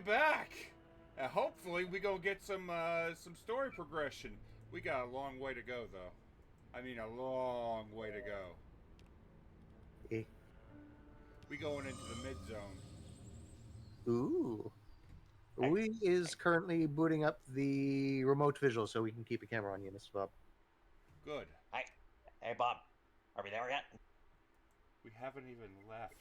back. Hopefully, we go get some story progression. We got a long way to go, though. I mean, a long way to go. Eh. We going into the mid zone. Ooh. Hey. We is currently booting up the remote visual so we can keep a camera on you, Mr. Bob. Good. Hey, Bob. Are we there yet? We haven't even left.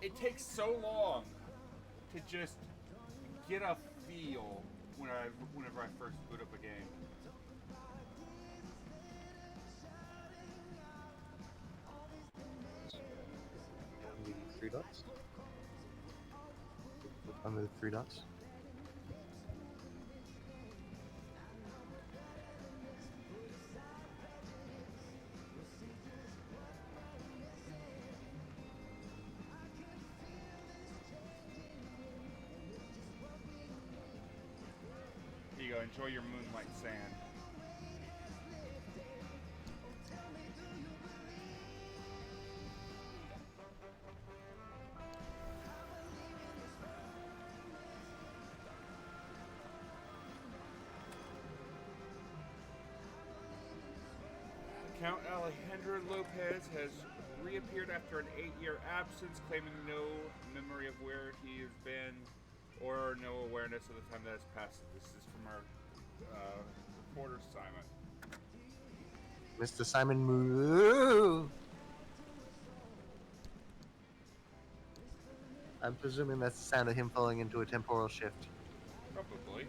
It takes so long to just get a feel whenever I first boot up a game. On the three dots. On the three dots. Here you go. Enjoy your moonlight sand. Count Alejandro Lopez has reappeared after an 8-year absence, claiming no memory of where he has been or no awareness of the time that has passed. This is from our reporter, Simon. Mr. Simon Moo. I'm presuming that's the sound of him falling into a temporal shift. Probably.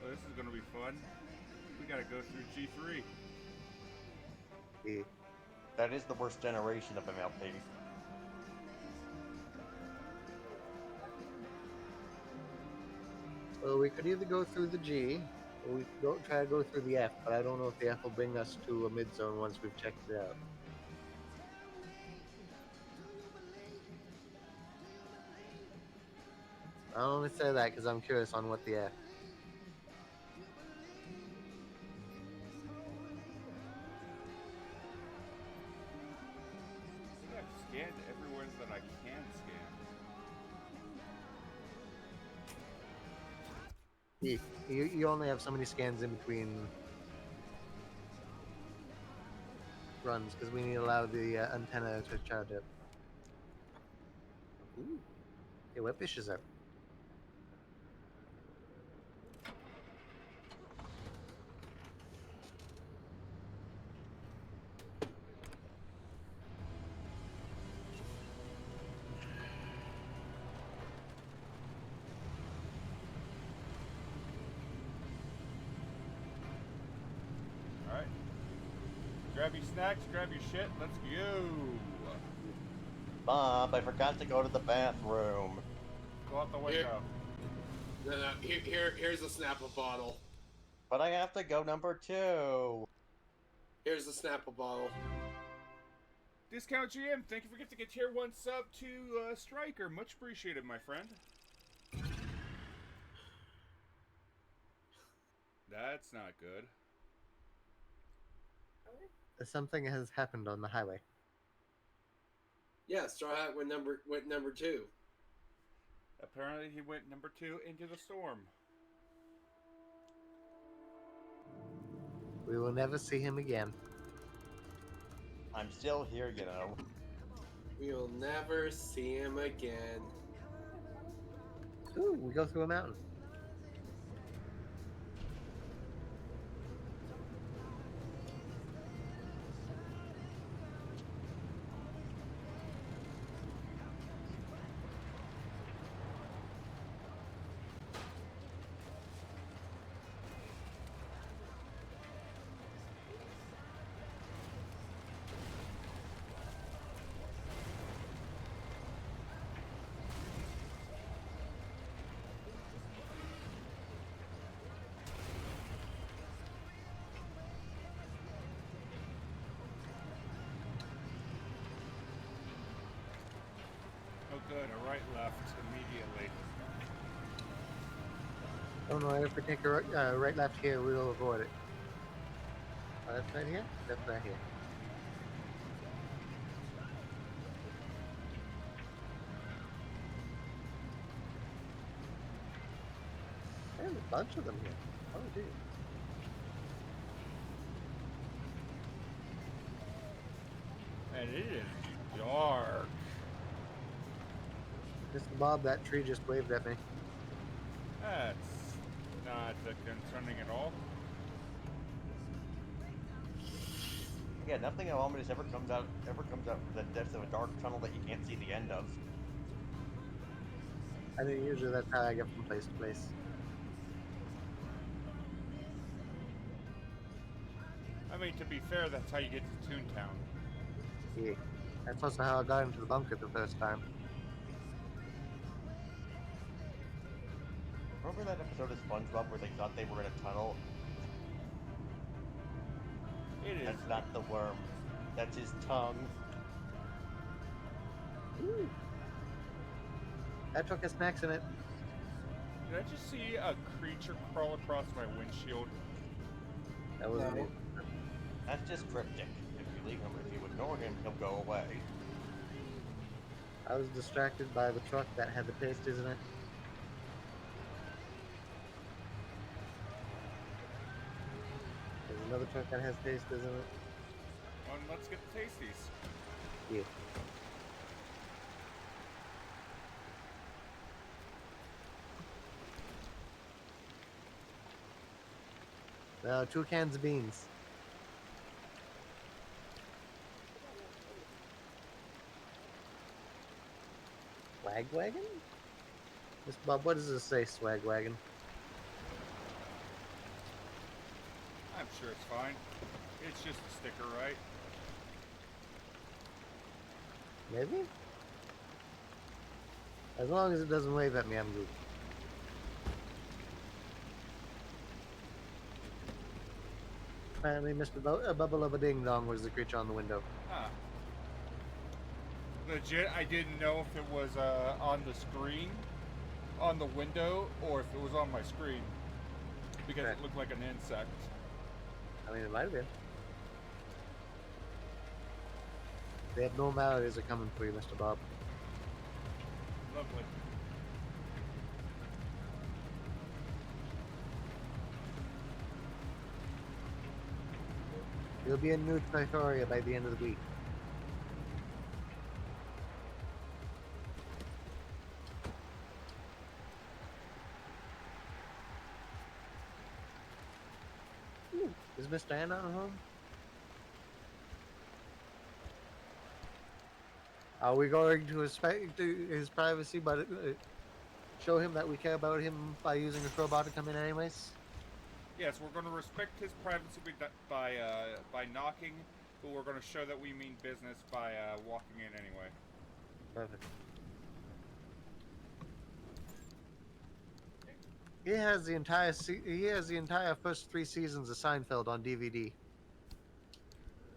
Well, this is going to be fun. We got to go through G3. Eh. That is the worst generation of MLP. Well, we could either go through the G, or we could try to go through the F, but I don't know if the F will bring us to a mid zone once we've checked it out. I only say that because I'm curious on what the F. I think I've scanned everywhere that I can scan. You only have so many scans in between runs because we need to allow the antenna to charge up. Ooh. Hey, what fish is there? Alright. Grab your snacks, grab your shit, let's go. Bob, I forgot to go to the bathroom. Go out the window. No, here's a Snapple bottle. But I have to go number 2. Here's the Snapple bottle. Discount GM, thank you for getting to get tier 1 sub to Striker. Much appreciated, my friend. That's not good. Something has happened on the highway. Yeah, Straw Hat went number 2. Apparently he went number 2 into the storm. We will never see him again. I'm still here, you know. We'll never see him again. Ooh, we go through a mountain. Good, a right left immediately. Don't know if we take a right left here, we'll avoid it. Left right here? Left right here. There's a bunch of them here. Oh, dude. And it is dark. Mr. Bob, that tree just waved at me. That's not concerning at all. Yeah, nothing ominous ever comes out from the depths of a dark tunnel that you can't see the end of. I think usually that's how I get from place to place. I mean, to be fair, that's how you get to Toontown. Yeah. That's also how I got into the bunker the first time. Remember that episode of SpongeBob where they thought they were in a tunnel? It is. That's not the worm. That's his tongue. Ooh. That truck has snacks in it. Did I just see a creature crawl across my windshield? That was No. That's just cryptic. If you leave him, if you ignore him, he'll go away. I was distracted by the truck that had the pasties in it. There's another truck that has pasties in it. Well, let's get the tasties. Yeah. Now, 2 cans of beans. Swag wagon? Mr. Bob, what does this say, swag wagon? I'm sure it's fine. It's just a sticker, right? Maybe? As long as it doesn't wave at me, I'm good. Apparently, Mr. Bubble of a Ding Dong was the creature on the window. Huh. Legit, I didn't know if it was on the screen, on the window, or if it was on my screen. Because Okay. it looked like an insect. I mean, it might have been. The abnormalities are coming for you, Mr. Bob. Lovely. You'll be in New Pretoria by the end of the week. Ooh, is Mr. Anna home? Are we going to respect his privacy, but show him that we care about him by using a crowbar to come in anyways? Yes, we're going to respect his privacy by knocking, but we're going to show that we mean business by walking in anyway. Perfect. He has the entire first 3 seasons of Seinfeld on DVD.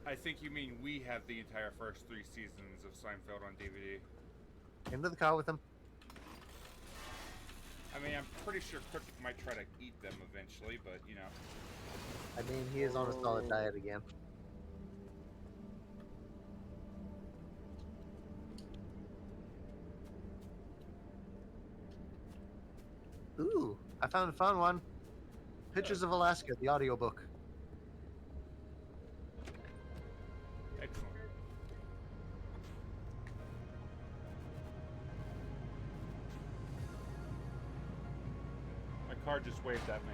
I think you mean we have the entire first 3 seasons of Seinfeld on DVD. Into the car with him. I mean, I'm pretty sure Cryptic might try to eat them eventually, but you know. I mean, he is on a solid diet again. Ooh, I found a fun one. Pictures of Alaska, the audiobook. Excellent. My car just waved at me.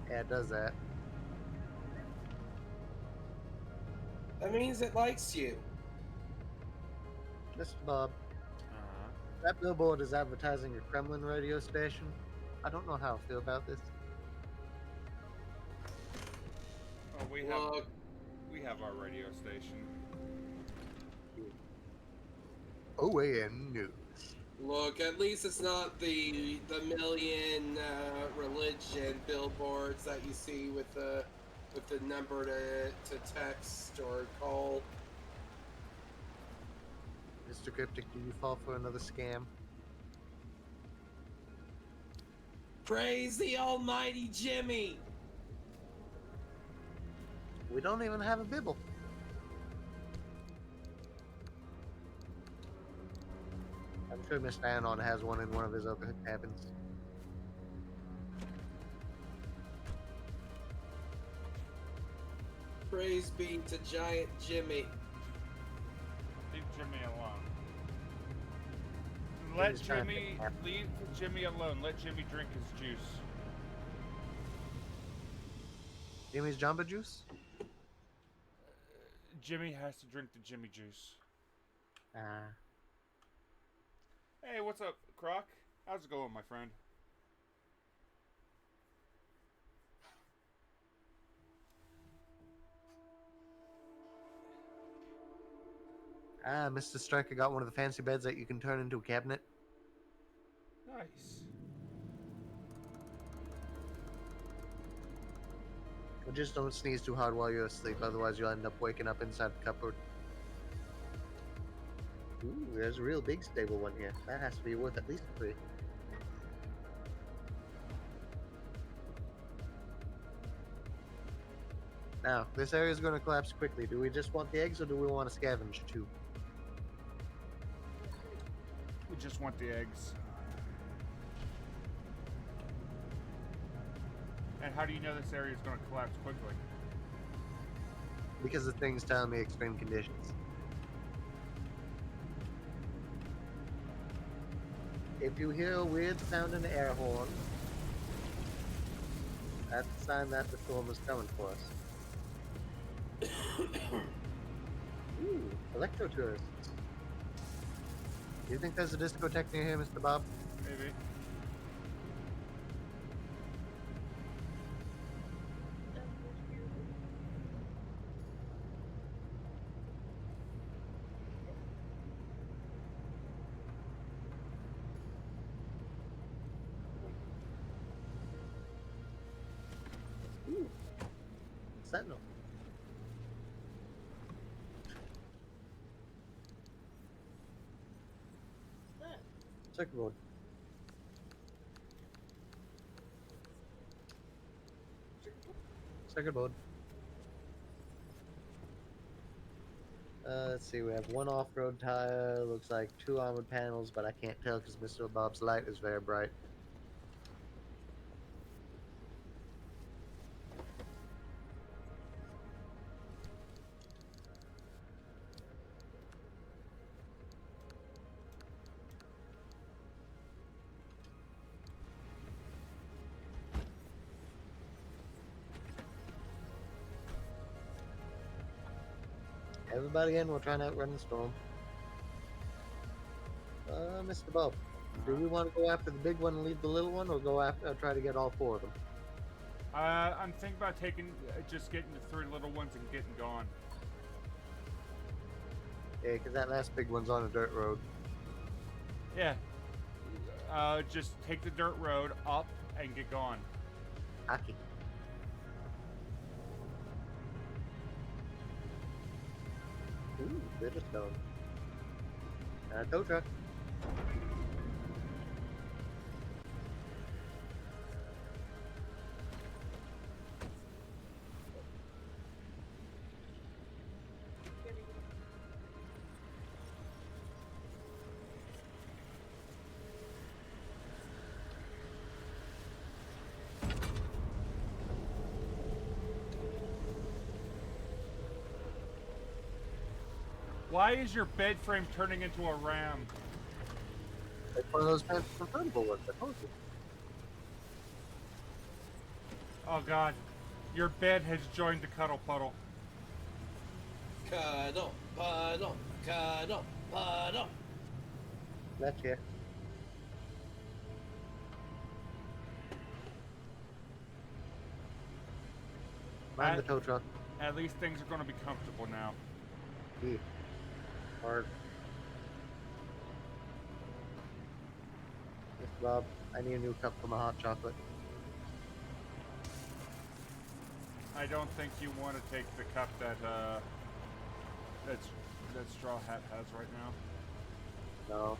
Yeah, it does that. That means it likes you. Mr. Bob, Uh-huh. that billboard is advertising a Kremlin radio station. I don't know how I feel about this. Oh, we have our radio station. OAN News. Look, at least it's not the million religion billboards that you see with the number to text or call. Mr. Cryptic, do you fall for another scam? Praise the almighty Jimmy! We don't even have a bibble. I'm sure Mr. Anon has one in one of his other cabins. Praise be to Giant Jimmy. Leave Jimmy alone. Let Jimmy's trying to Jimmy pick up. leave Jimmy alone. Let Jimmy drink his juice. Jimmy's Jamba Juice? Jimmy has to drink the Jimmy juice. Ah. Hey, what's up, Croc? How's it going, my friend? Mr. Striker got one of the fancy beds that you can turn into a cabinet. Nice. But just don't sneeze too hard while you're asleep, otherwise you'll end up waking up inside the cupboard. Ooh, there's a real big stable one here. That has to be worth at least 3. Now, this area is going to collapse quickly. Do we just want the eggs or do we want to scavenge too? We just want the eggs. And how do you know this area is going to collapse quickly? Because the thing's telling me extreme conditions. If you hear a weird sound in the air horn, that's a sign that the storm is coming for us. Ooh, electro tourists. Do you think there's a discotheque near here, Mr. Bob? Maybe. Ooh, Sentinel. Circuit board. Circuit board. Let's see, we have 1 off-road tire, looks like 2 armored panels, but I can't tell because Mr. Bob's light is very bright. Everybody in, we're trying to outrun the storm. Mr. Bob, do we want to go after the big one and leave the little one, or go after try to get all 4 of them? I'm thinking about just getting the 3 little ones and getting gone. Yeah, because that last big one's on a dirt road. Yeah. Just take the dirt road up and get gone. Hockey. Ooh, Bitterstone. Tow truck. Why is your bed frame turning into a ram? It's one of those fancy convertible ones, I told you. Oh god. Your bed has joined the cuddle puddle. Cuddle, puddle, cuddle, puddle. That's here. Mind the tow truck. At least things are going to be comfortable now. Yeah. Hard. Mr. Bob, I need a new cup for my hot chocolate. I don't think you want to take the cup that Straw Hat has right now. No.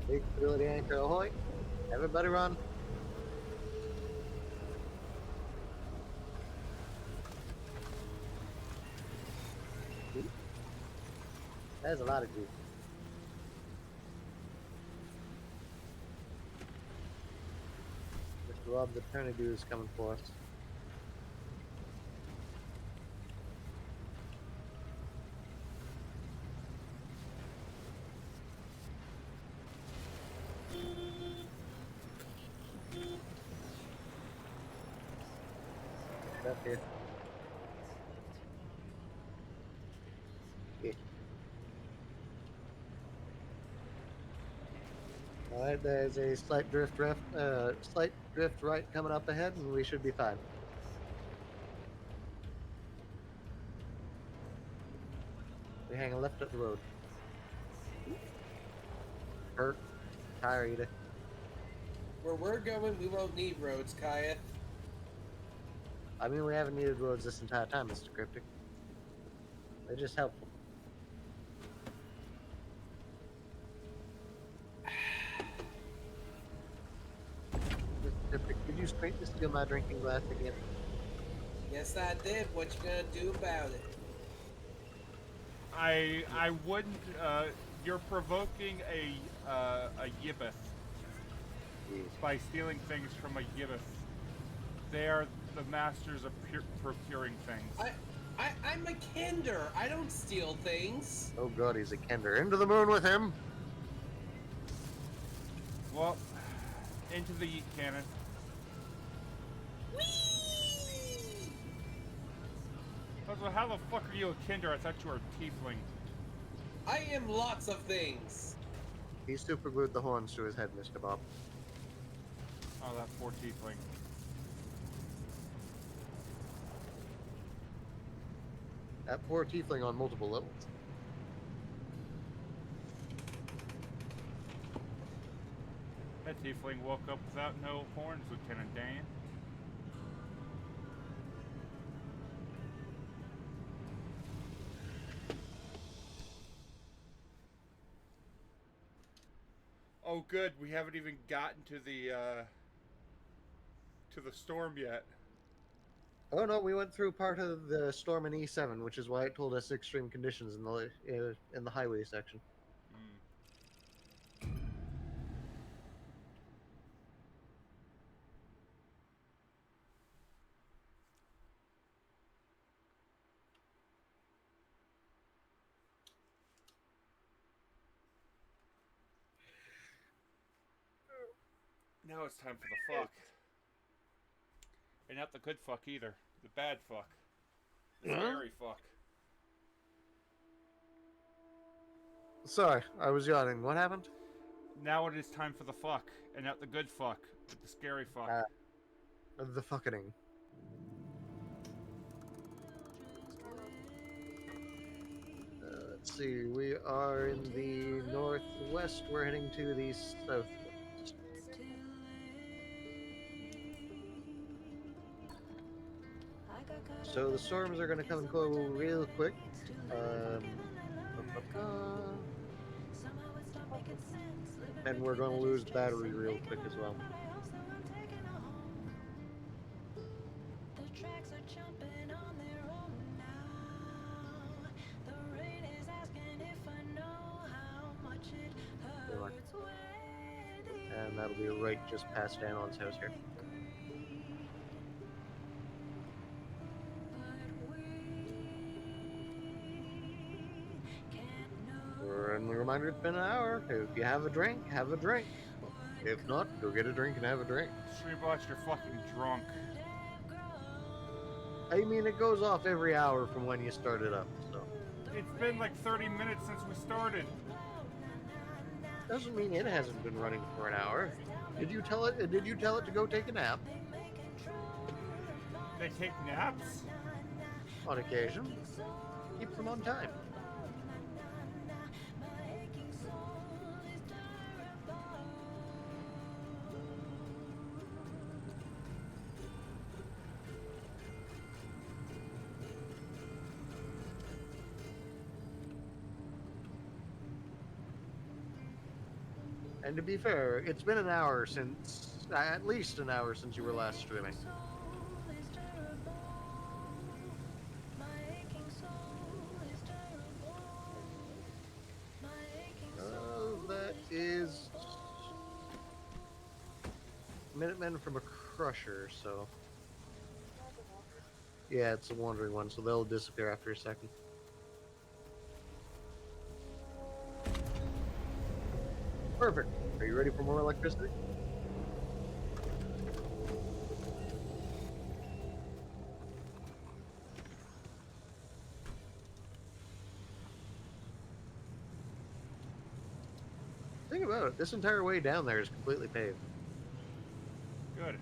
Big stability anchor ahoy. Everybody run. There's a lot of juice. Mr. Rob, the Eternity is coming for us. Up here. Yeah. Alright, there's a slight drift right coming up ahead, and we should be fine. We hang a left up the road. Hurt. Tire eater. Where we're going, we won't need roads, Kayeth. I mean, we haven't needed roads this entire time, Mr. Cryptic. They're just helpful. Mr. Cryptic, could you straight this to my drinking glass again? Yes, I did. What you gonna do about it? I wouldn't. You're provoking a Yibbeth by stealing things from a Yibbeth. They are the masters of procuring things. I'm a Kender. I don't steal things. Oh god, he's a Kender. Into the moon with him! Well, into the yeet cannon. Whee! Well, how the fuck are you a Kender? I thought you were a tiefling. I am lots of things. He super glued the horns to his head, Mr. Bob. Oh, that poor tiefling. That poor tiefling on multiple levels. That tiefling woke up without no horns, Lieutenant Dan. Oh, good. We haven't even gotten to the storm yet. Oh no, we went through part of the storm in E7, which is why it told us extreme conditions in the highway section. Now it's time for the fuck. And not the good fuck either. The bad fuck. The scary fuck. Sorry, I was yawning. What happened? Now it is time for the fuck. And not the good fuck. But the scary fuck. The fucking. Let's see, we are in the northwest. We're heading to the south. So the storms are going to come and go real quick. And we're going to lose battery real quick as well. And that'll be right just past Danon's house here. Friendly reminder, it's been an hour. If you have a drink, have a drink. If not, go get a drink and have a drink. Streetbot, you're fucking drunk. I mean, it goes off every hour from when you start it up, so. It's been like 30 minutes since we started. Doesn't mean it hasn't been running for an hour. Did you tell it to go take a nap? They take naps? On occasion. Keep them on time. And to be fair, it's been an hour since, at least an hour since you were last streaming. That is Minutemen from a Crusher, so. Yeah, it's a wandering one, so they'll disappear after a second. Perfect. Are you ready for more electricity? Think about it. This entire way down there is completely paved. Good.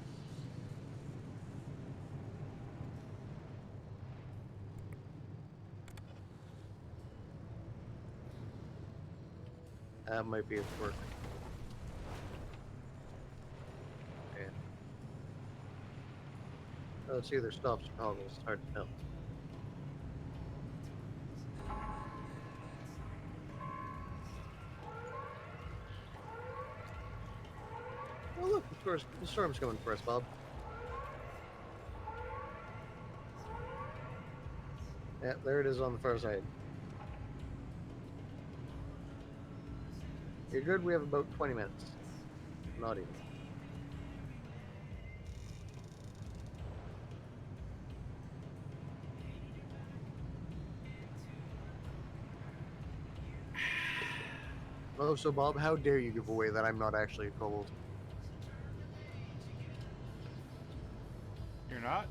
That might be a quirk. Okay. Oh, it's either stops or toggles. It's hard to tell. Oh look, the storm's coming for us, Bob. Yeah, there it is on the far side. You're good, we have about 20 minutes. Not even. Oh, so Bob, how dare you give away that I'm not actually a kobold? You're not?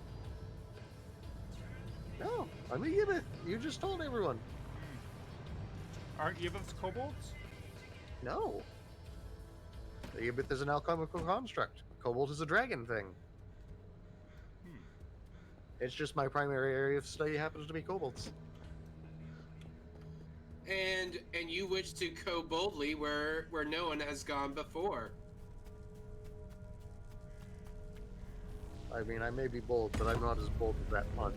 No, I'm a Yibith. You just told everyone. Aren't Yibiths kobolds? No. The Yibith is an alchemical construct. Kobold is a dragon thing. It's just my primary area of study happens to be kobolds. And you wish to go boldly where no one has gone before. I mean, I may be bold, but I'm not as bold as that pun.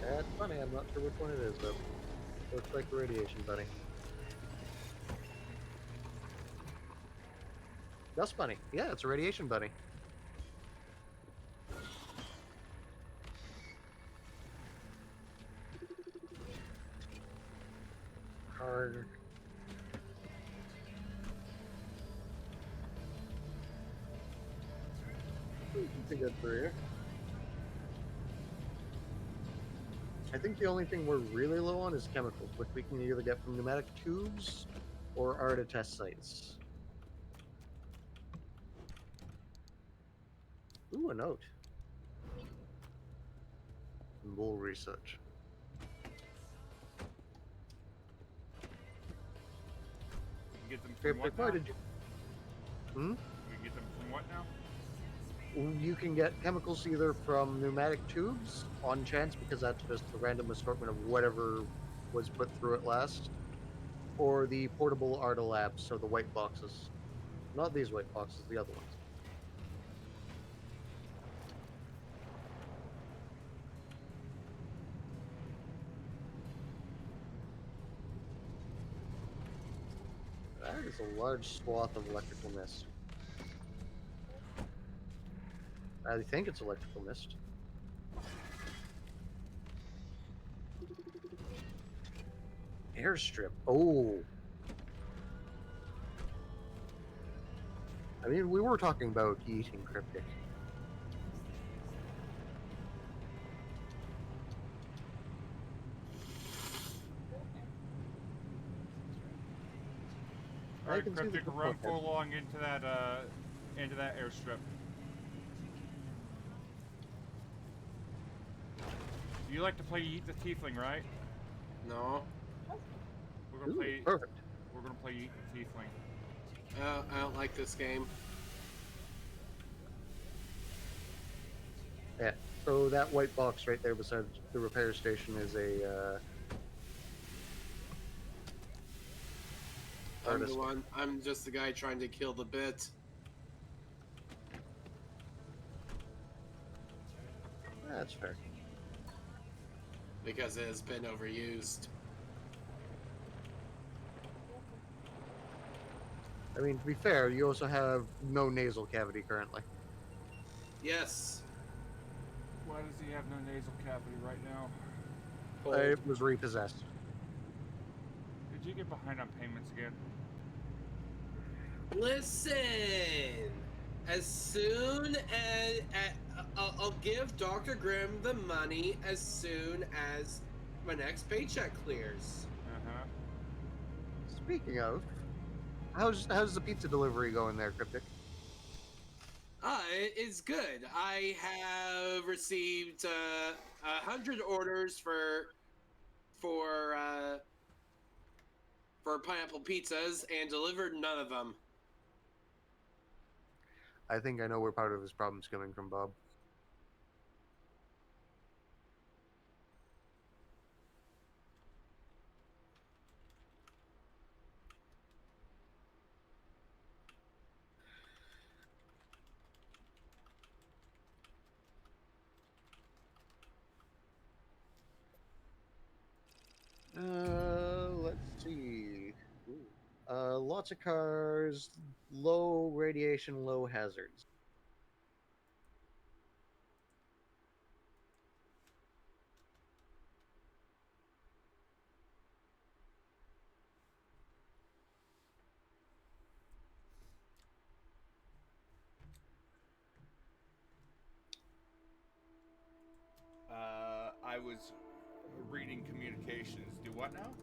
That's funny, I'm not sure which one it is, though. Looks like a radiation bunny. Dust bunny. Yeah, it's a radiation bunny. Hard. Pretty good for here. I think the only thing we're really low on is chemicals, which we can either get from pneumatic tubes or ARDA test sites. Ooh, a note. Bull research. You get them from Cryptic, what now? why did you? Hmm? You get them from what now? You can get chemicals either from pneumatic tubes, on chance, because that's just a random assortment of whatever was put through it last, or the portable ARDA labs, so the white boxes. Not these white boxes, the other ones. That is a large swath of electrical mist. I think it's electrical mist. Airstrip. Oh. I mean, we were talking about eating cryptic. Alright, can see the Cryptic, good run podcast. full along into that airstrip. You like to play Yeet the Tiefling, right? No, We're gonna Ooh, play. perfect. We're gonna play Yeet the Tiefling. I don't like this game. Yeah. So that white box right there beside the repair station is a I'm artist. the one. I'm just the guy trying to kill the bit That's fair. because it has been overused. I mean, to be fair, you also have no nasal cavity currently. Yes. Why does he have no nasal cavity right now? Cold. It was repossessed. Did you get behind on payments again? Listen. As soon as I'll give Dr. Grimm the money as soon as my next paycheck clears. Uh-huh. Speaking of, how's the pizza delivery going there, Cryptic? It's good. I have received 100 orders for pineapple pizzas and delivered none of them. I think I know where part of his problem's coming from, Bob. Let's see. Ooh. Lots of cars, low radiation, low hazards. I was reading communications. Do what now?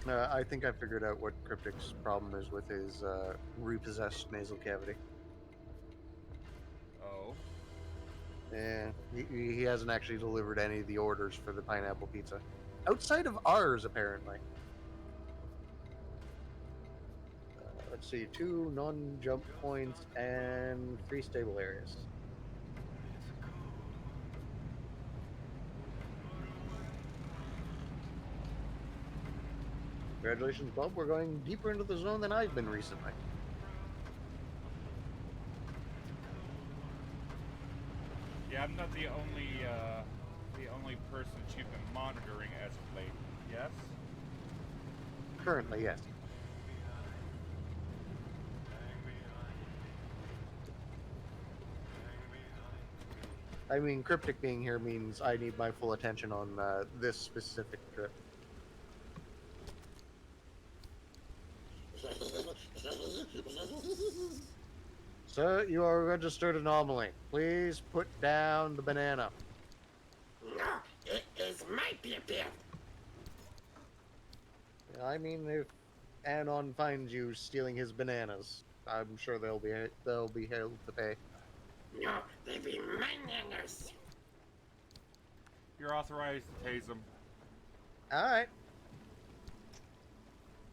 I think I figured out what Cryptic's problem is with his repossessed nasal cavity. Oh. Yeah, he hasn't actually delivered any of the orders for the pineapple pizza. Outside of ours, apparently. Let's see, 2 non-jump points and 3 stable areas. Congratulations, Bob. We're going deeper into the zone than I've been recently. Yeah, I'm not the only person that you've been monitoring as of late. Yes. Currently, yes. I mean, Cryptic being here means I need my full attention on this specific trip. Sir, you are a registered anomaly. Please put down the banana. No, it is my pip. I mean, if Anon finds you stealing his bananas, I'm sure they'll be held to pay. No, they be my nanners. You're authorized to tase them. All right.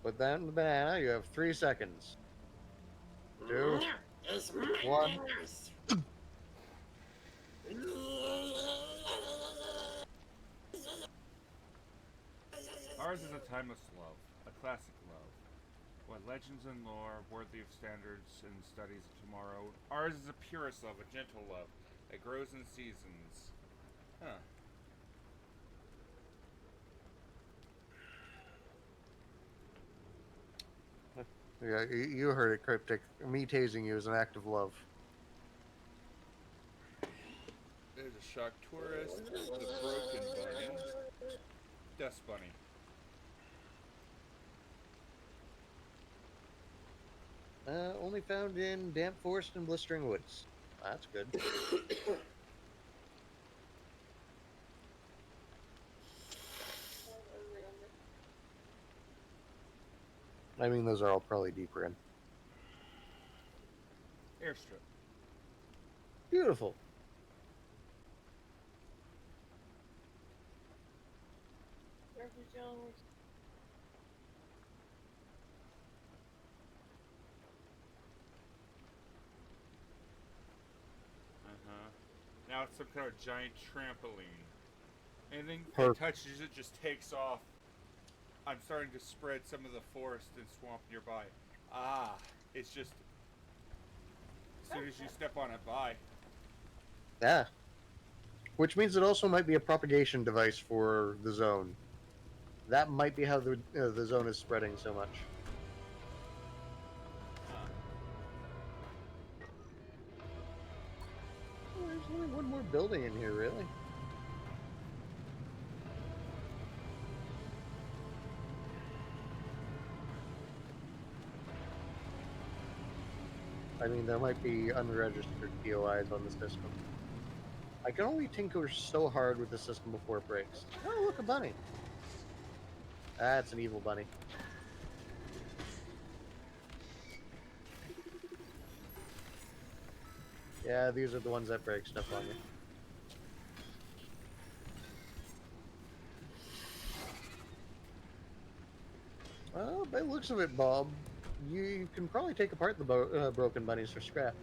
Put down the banana. You have 3 seconds. 2, No, it's my 1. nanners. Ours is a timeless love, a classic love. What legends and lore, worthy of standards and studies of tomorrow. Ours is a purest love, a gentle love, that grows in seasons. Huh. Yeah, you heard it, Cryptic. Me tasing you is an act of love. There's a shocked tourist, the broken bunny, Dust Bunny. Only found in damp forest and blistering woods. That's good. I mean, those are all probably deeper in. Airstrip. Beautiful. Uh-huh. Now it's some kind of giant trampoline. Anything it Perfect. touches it just takes off. I'm starting to spread some of the forest and swamp nearby. Ah, it's just as soon as you step on it, bye. Yeah. Which means it also might be a propagation device for the zone. That might be how the zone is spreading so much. Oh, there's only one more building in here, really. I mean, there might be unregistered POIs on the system. I can only tinker so hard with the system before it breaks. Oh, look, a bunny. That's an evil bunny. Yeah, these are the ones that break stuff on you. Well, by the looks of it, Bob, you can probably take apart the broken bunnies for scrap.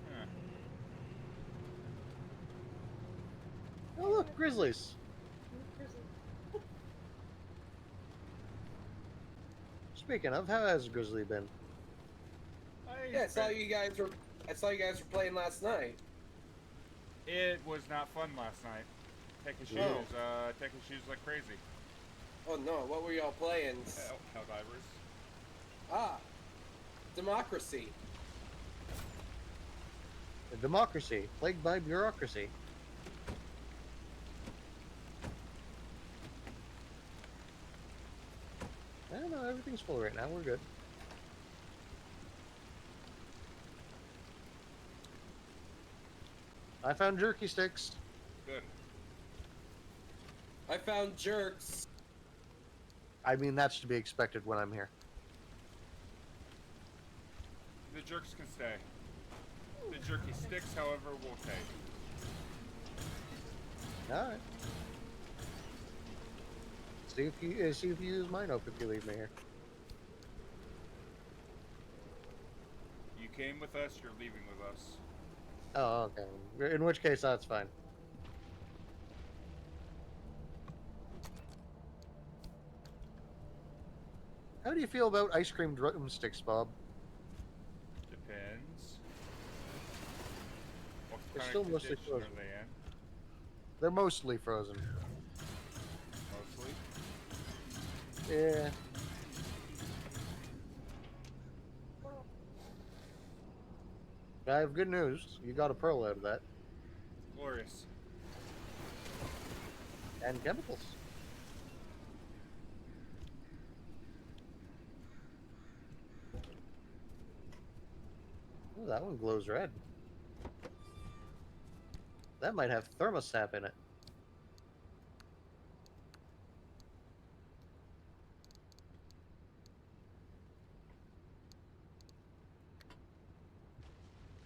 Huh. Oh, look, grizzlies. Speaking of, how has Grizzly been? Yeah, I saw you guys were playing last night. It was not fun last night. Taking shoes, No. taking shoes like crazy. Oh no, what were y'all playing? Helldivers. Ah, Democracy. A democracy plagued by bureaucracy. I don't know, everything's full right now. We're good. I found jerky sticks. Good. I found jerks. I mean, that's to be expected when I'm here. The jerks can stay. The jerky sticks, however, will take. All right. See if you use mine up if you leave me here. You came with us, you're leaving with us. Oh, okay. In which case, that's fine. How do you feel about ice cream drumsticks, Bob? Depends. What They're kind still of mostly condition are frozen. they in? They're mostly frozen. Mostly. Yeah. I have good news. You got a pearl out of that. Glorious. And chemicals. Oh, that one glows red. That might have thermostat in it.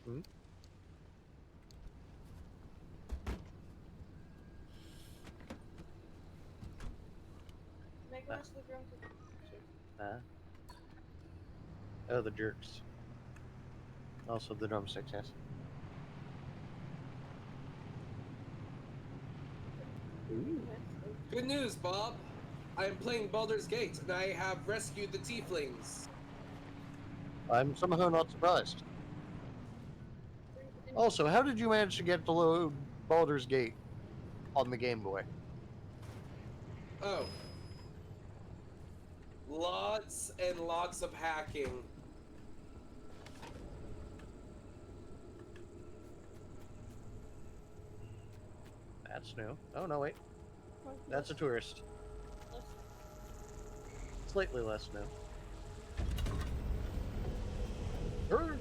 Hmm? Oh, the jerks. Also the drumsticks, yes. Ooh. Good news, Bob. I am playing Baldur's Gate, and I have rescued the tieflings. I'm somehow not surprised. Also, how did you manage to get to load Baldur's Gate on the Game Boy? Oh. Lots and lots of hacking. That's new. Oh, no, wait. That's a tourist. Slightly less new. Sure.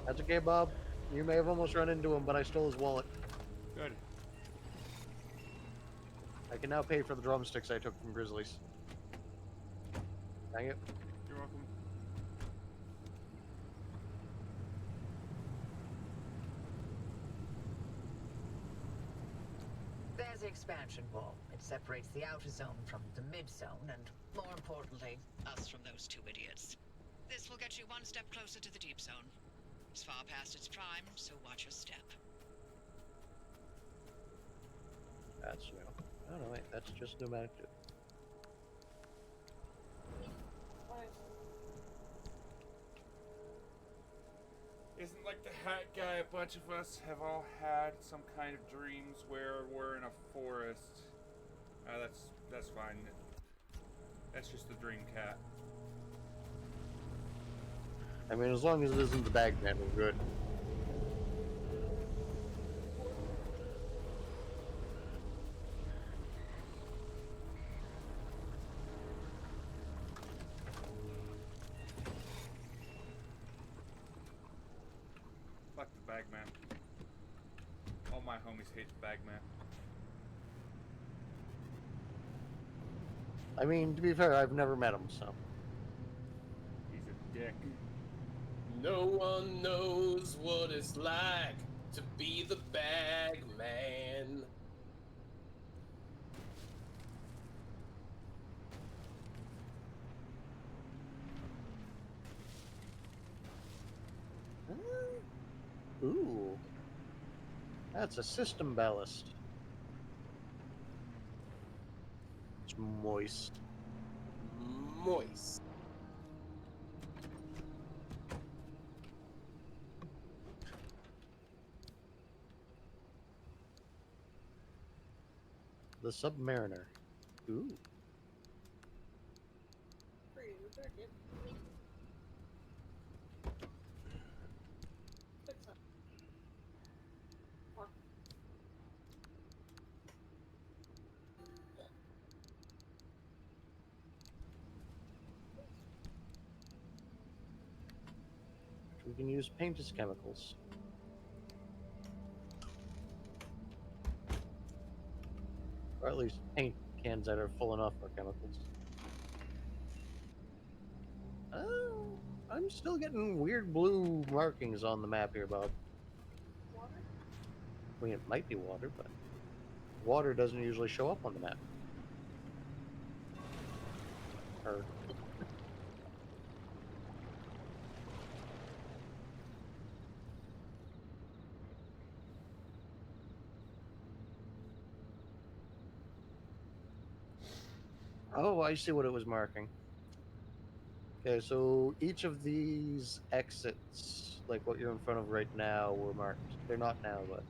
That's okay, Bob. You may have almost run into him, but I stole his wallet. Good. I can now pay for the drumsticks I took from Grizzlies. Dang it. You're welcome. There's the expansion wall. It separates the outer zone from the mid-zone, and more importantly, us from those two idiots. This will get you one step closer to the deep zone. It's far past its prime, so watch your step. That's new. Oh no, wait, that's just pneumatic too. Isn't like the hat guy, a bunch of us have all had some kind of dreams where we're in a forest. That's fine. That's just the dream cat. I mean, as long as it isn't the Bagman, we're good. Fuck the Bagman. All my homies hate the Bagman. I mean, to be fair, I've never met him, so. He's a dick. No one knows what it's like to be the bag man. Ooh. That's a system ballast. It's moist. Moist. The Submariner. Ooh. We can use paint as chemicals. Or at least paint cans that are full enough for chemicals. Oh, I'm still getting weird blue markings on the map here, Bob. Water? I mean, it might be water, but water doesn't usually show up on the map. Or oh, I see what it was marking. Okay, so each of these exits, like what you're in front of right now, were marked. They're not now, but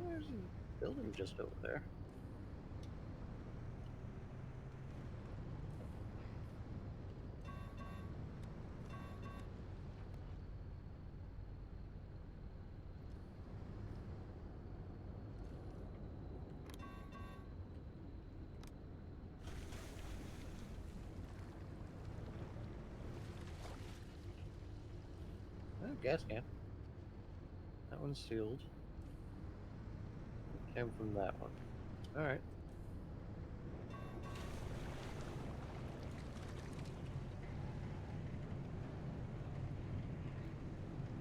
there's a building just over there. Oh, gas can. That one's sealed. It came from that one. Alright.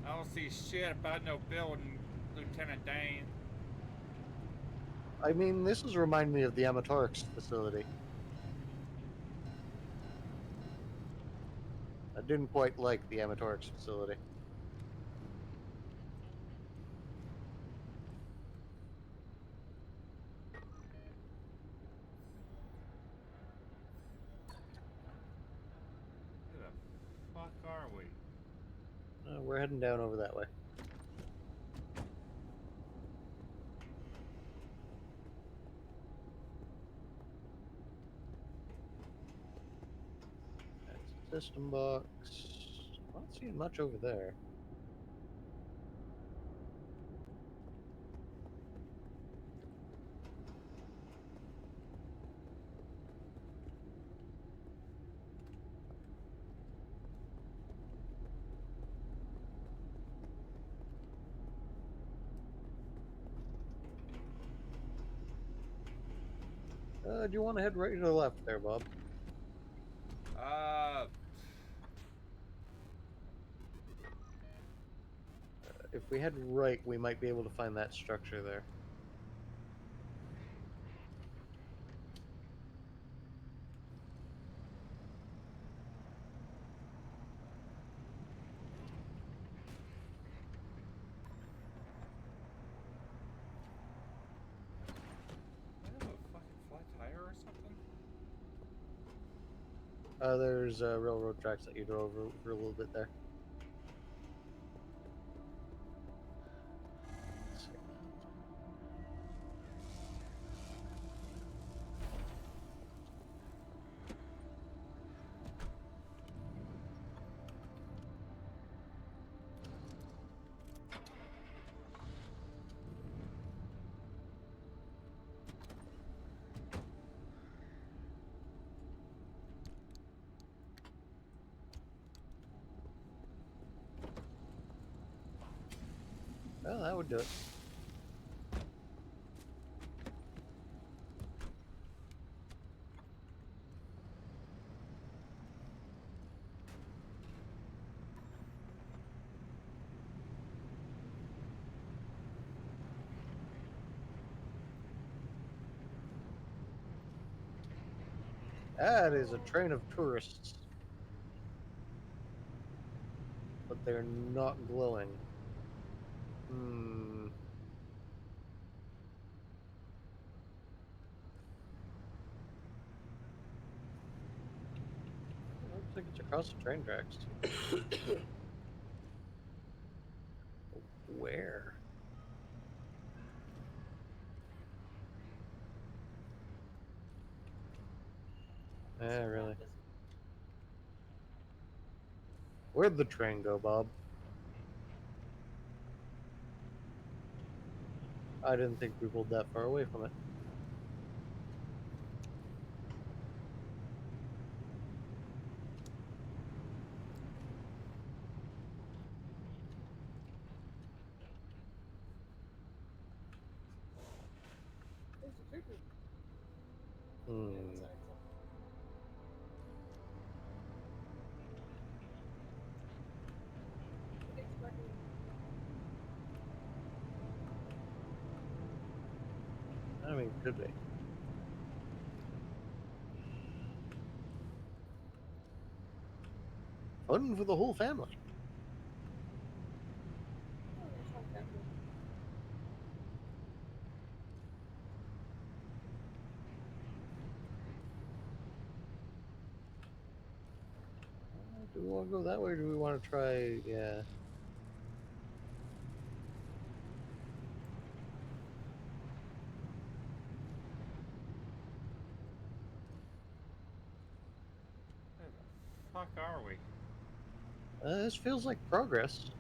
I don't see shit about no building, Lieutenant Dane. I mean, this is remind me of the Amatorix facility. I didn't quite like the Amatorix facility. Where the fuck are we? We're heading down over that way. That's a system box. seeing much over there. Do you want to head right to the left there, Bob? If we head right, we might be able to find that structure there. I have a fucking flat tire or something? There's railroad tracks that you drove over for a little bit there. Let's see. Well, that would do it. That is a train of tourists. But they're not glowing. Hmm. Looks like it's across the train tracks. Where? Really? Where'd the train go, Bob? I didn't think we pulled that far away from it. Hmm. I mean, could be. Fun for the whole family. Do we want to go that way, or do we want to try? Yeah. Where the fuck are we? This feels like progress.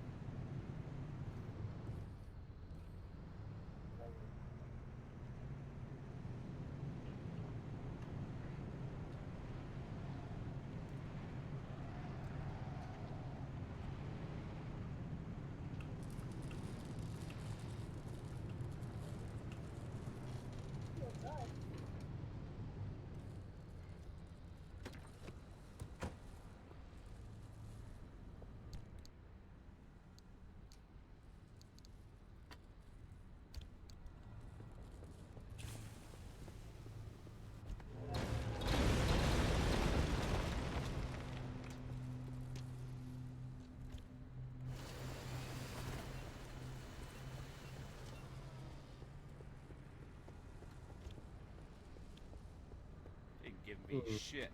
Didn't give me shit.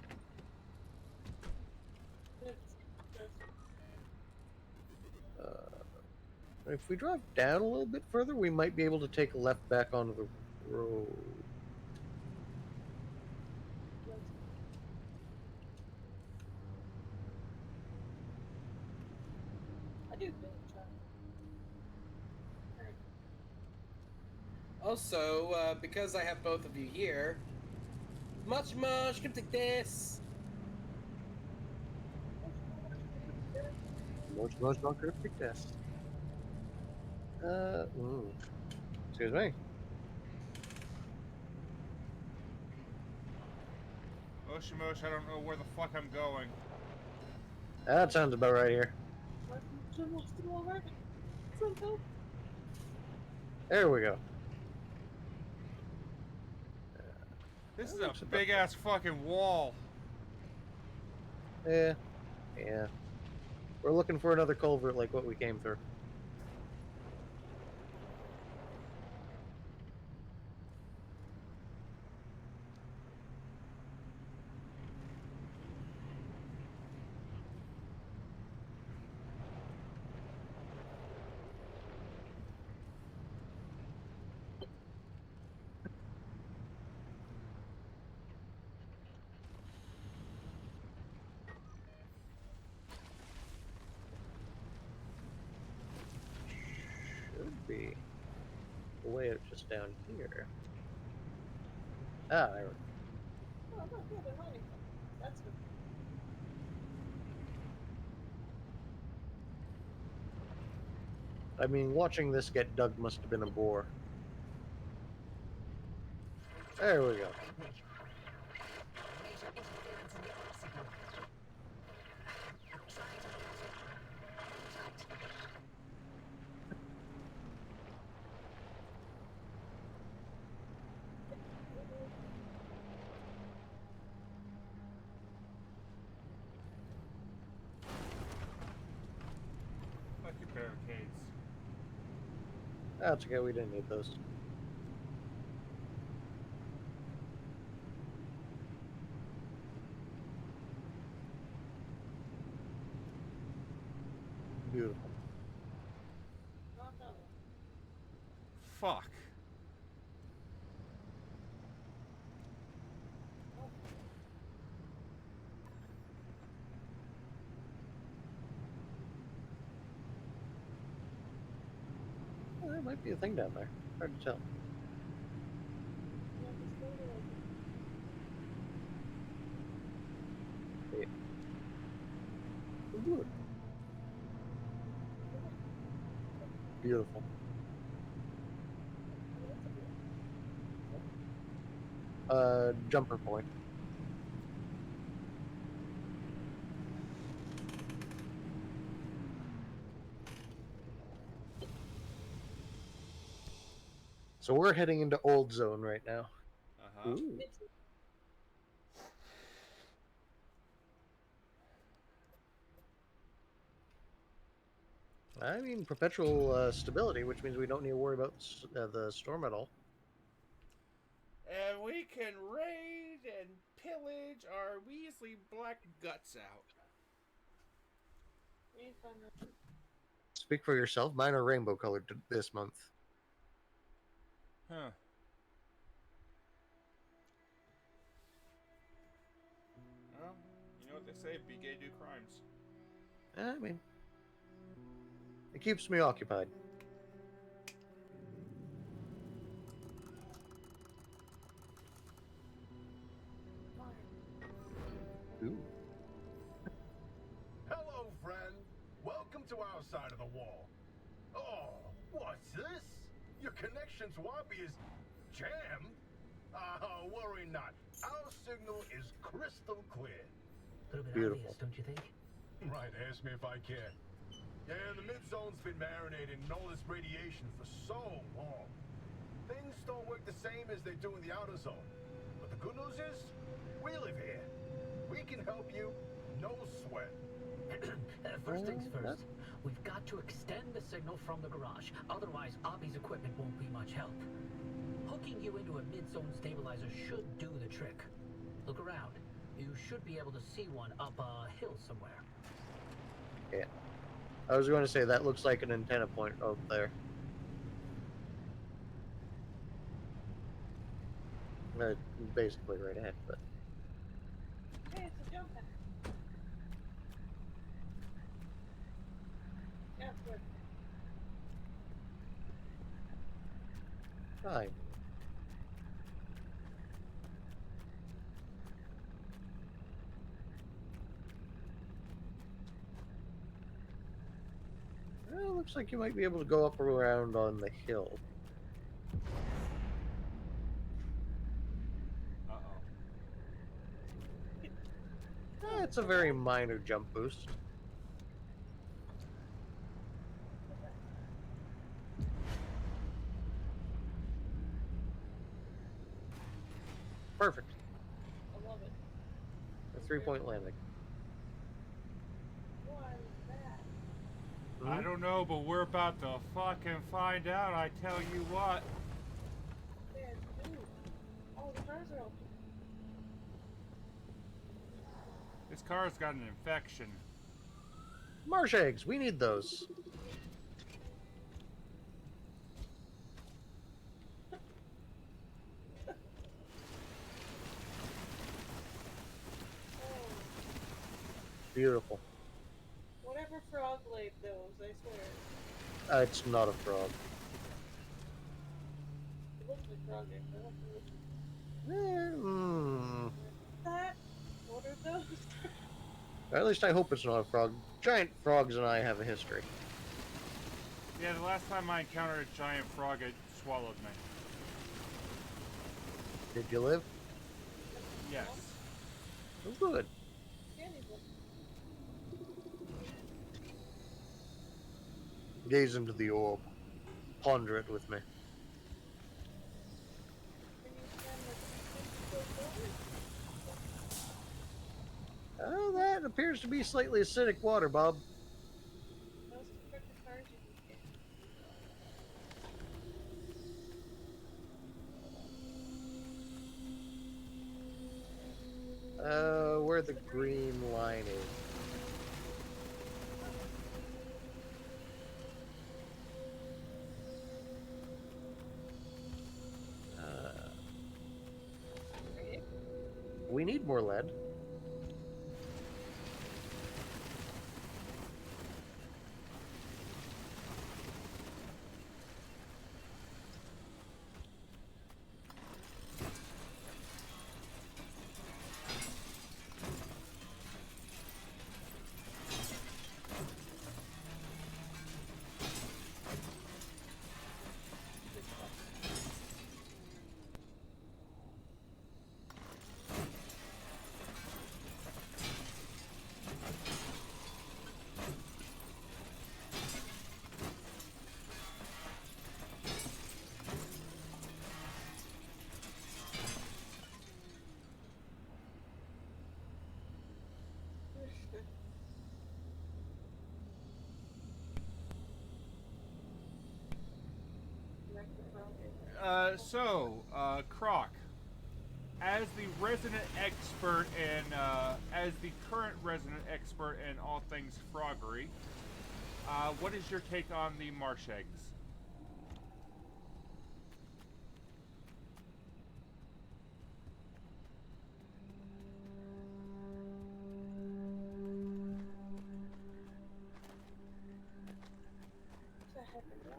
If we drive down a little bit further, we might be able to take a left back onto the road. Also, because I have both of you here, much, come take this. Most non-cryptic test. Excuse me. Oshimosh, I don't know where the fuck I'm going. That sounds about right here. There we go. This is a big ass fucking wall. Yeah. We're looking for another culvert like what we came through. Should be the way out just down here. Ah, there we go. I mean, watching this get dug must have been a bore. There we go. Major interference in the art signal. Try to Fuck your barricades. That's okay, we didn't need those. Beautiful. Fuck. Well, there might be a thing down there. Hard to tell. Yeah. Good. Beautiful. Jumper point. So we're heading into Old Zone right now. Uh-huh. Ooh. I mean, perpetual stability, which means we don't need to worry about the storm at all. And we can raid and pillage our Weasley black guts out. Speak for yourself. Mine are rainbow colored this month. Huh. Well, you know what they say, be gay, do crimes. I mean, it keeps me occupied. Ooh. Hello, friend. Welcome to our side of the wall. Oh, what's this? Your connection to Wabi is jammed? Worry not. Our signal is crystal clear. A little bit Beautiful. obvious, don't you think? Right, ask me if I care. Yeah, the mid-zone's been marinating in all this radiation for so long. Things don't work the same as they do in the outer zone. But the good news is, we live here. We can help you, no sweat. First things Yeah. first, we've got to extend the signal from the garage. Otherwise, Abby's equipment won't be much help. Hooking you into a mid-zone stabilizer should do the trick. Look around. You should be able to see one up a hill somewhere. Yeah. I was going to say that looks like an antenna point out there. Basically right ahead, but Hey, it's a jump pad. Yeah, Fine. Well, looks like you might be able to go up around on the hill. Uh-oh. It's a very minor jump boost. Perfect. I love it. A 3-point landing. Why is that? I don't know, but we're about to fucking find out, I tell you what. There's two. Oh, the cars are open. This car's got an infection. Marsh eggs, we need those. Oh, Beautiful. whatever frog laid those, I swear. It's not a frog. It looks like frog eggs. I don't know what that. What are those? At least I hope it's not a frog. Giant frogs and I have a history. Yeah, the last time I encountered a giant frog, it swallowed me. Did you live? Yes. Oh, good. Candy one. Gaze into the orb. Ponder it with me. Can you stand like 50 foot Oh, that appears to be slightly acidic water, Bob. Those are the cars you can get. Where the green line is. We need more lead. Croc, as the resident expert in, as the current resident expert in all things froggery, what is your take on the marsh eggs? What's that happened now?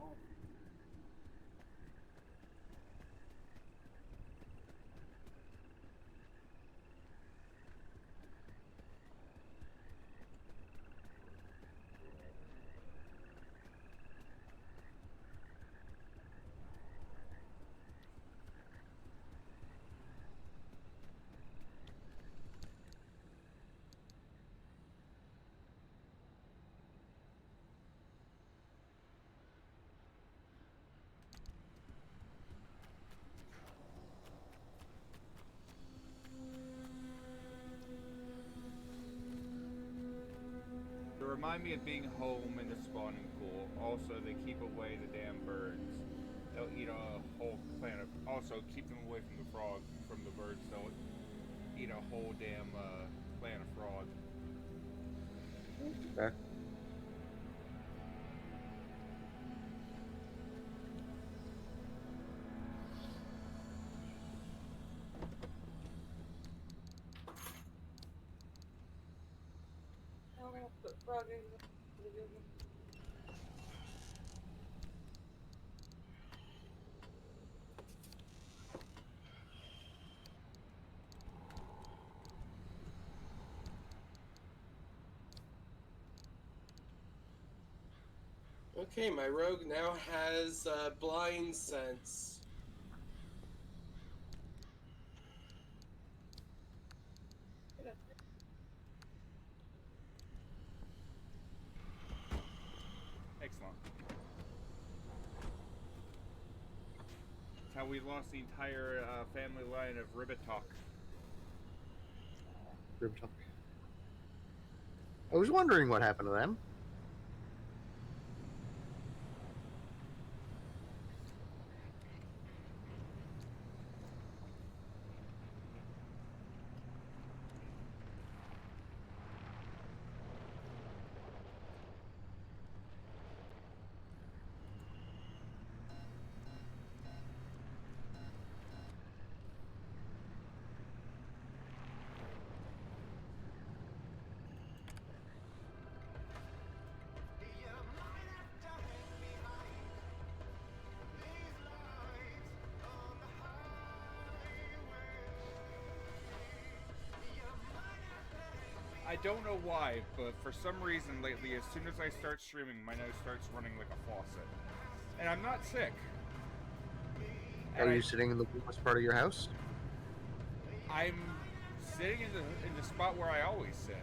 They remind me of being home in the spawning pool. Also, they keep away the damn birds. They'll eat a whole clan of. Also, keep them away from the frog, from the birds. They'll eat a whole damn clan of frog. Okay. Now we're gonna put frog eggs in the good one. Okay, my rogue now has blind sense. Excellent. That's how we lost the entire family line of Ribbit Talk. Rib talk. I was wondering what happened to them. I don't know why, but for some reason lately, as soon as I start streaming, my nose starts running like a faucet. And I'm not sick. Are you sitting in the warmest part of your house? I'm sitting in the spot where I always sit.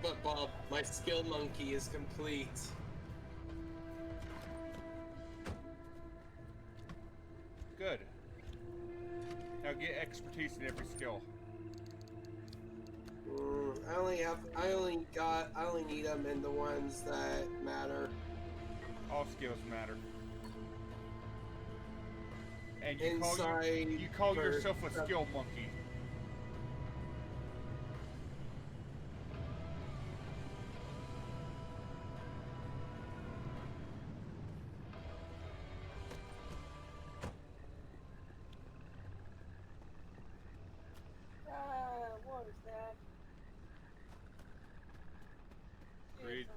But Bob, my skill monkey is complete. Good. Now get expertise in every skill. I only need them in the ones that matter. All skills matter. And you call yourself a skill monkey. What is that? Agreed.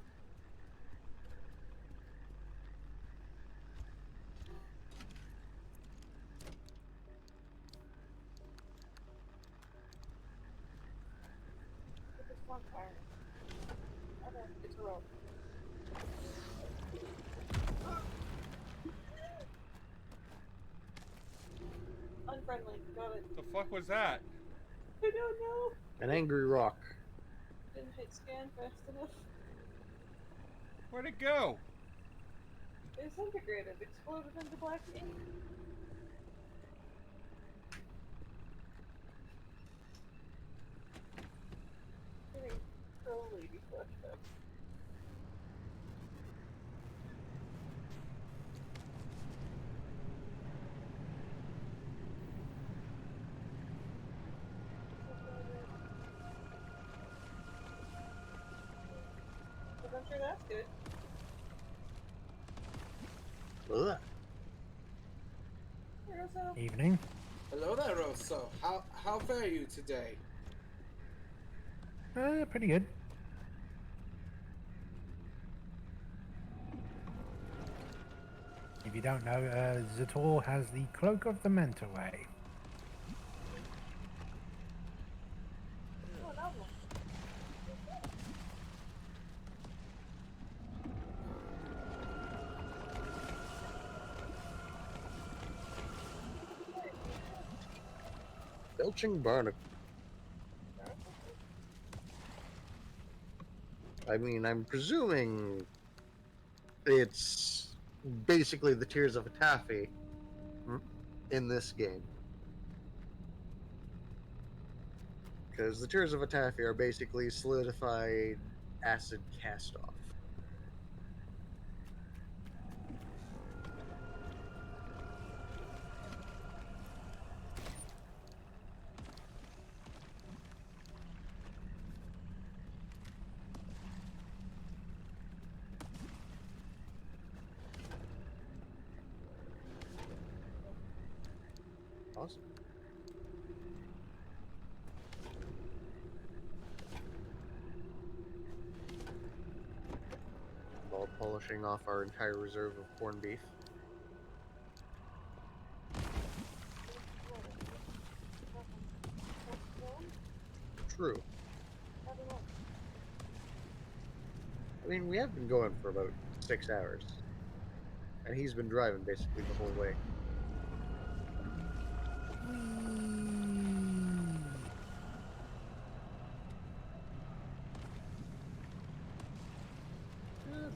Look at this one fire. Okay, it's a rope. Unfriendly. Got it. The fuck was that? I don't know. An angry rock. Didn't hit scan fast enough. Where'd it go? It disintegrated. Exploded into black ink. Getting slowly flushed up. I'm sure that's good. Ugh. Here goes Al. Evening. Hello there, Rosso. How fare you today? Pretty good. If you don't know, Zator has the Cloak of the Mentaway. Oh, another one. Belching barnacle. I mean, I'm presuming it's basically the Tears of a Taffy in this game. Because the Tears of a Taffy are basically solidified acid cast-off. Awesome. While polishing off our entire reserve of corned beef. True. I mean, we have been going for about 6 hours. And he's been driving basically the whole way.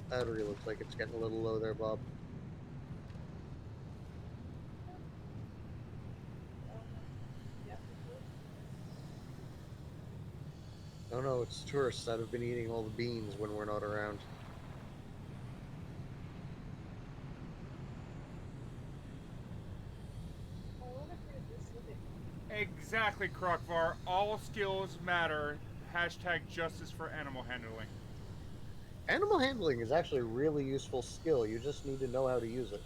Battery looks like it's getting a little low there, Bob. Oh no, it's tourists that have been eating all the beans when we're not around. Exactly, Krokvar. All skills matter. Hashtag justice for animal handling. Animal handling is actually a really useful skill. You just need to know how to use it.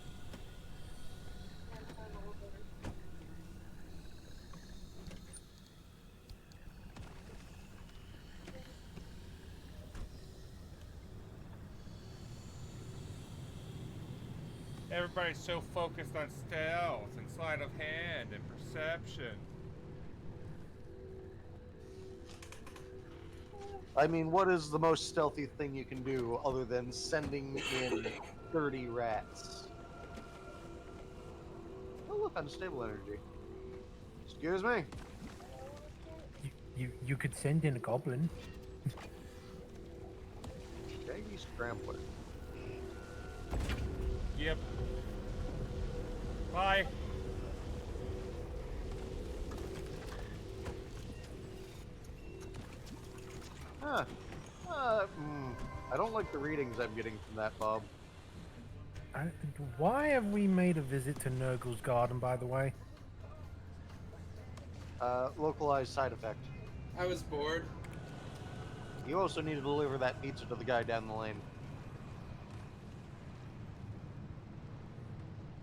Everybody's so focused on stealth and sleight of hand and perception. I mean, what is the most stealthy thing you can do other than sending in 30 rats? Oh, look, unstable energy. Excuse me. You could send in a goblin. Shaggy Scrambler. Yep. Bye. Huh. I don't like the readings I'm getting from that, Bob. Why have we made a visit to Nurgle's garden, by the way? Localized side effect. I was bored. You also need to deliver that pizza to the guy down the lane.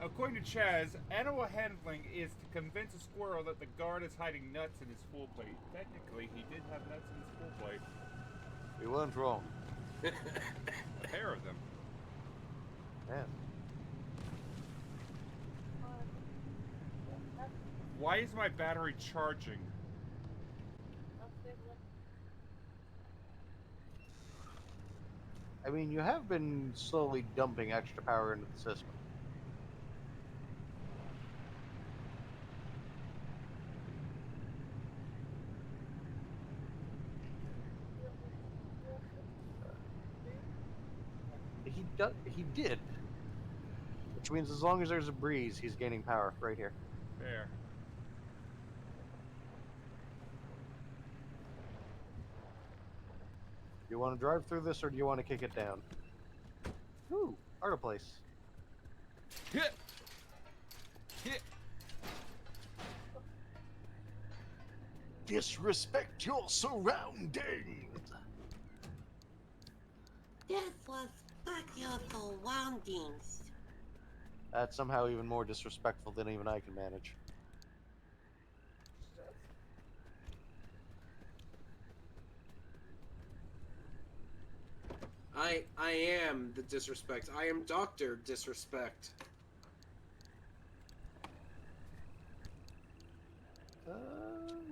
According to Chaz, animal handling is to convince a squirrel that the guard is hiding nuts in his full plate. Technically, he did have nuts in his full plate. He wasn't wrong. A pair of them. Yeah. Why is my battery charging? I mean, you have been slowly dumping extra power into the system. He did. Which means as long as there's a breeze, he's gaining power right here. There. Do you want to drive through this or do you want to kick it down? Ooh, art place. Hit! Hit! Disrespect your surroundings. Disrespect your surroundings. That's somehow even more disrespectful than even I can manage. I am the disrespect. I am Dr. Disrespect.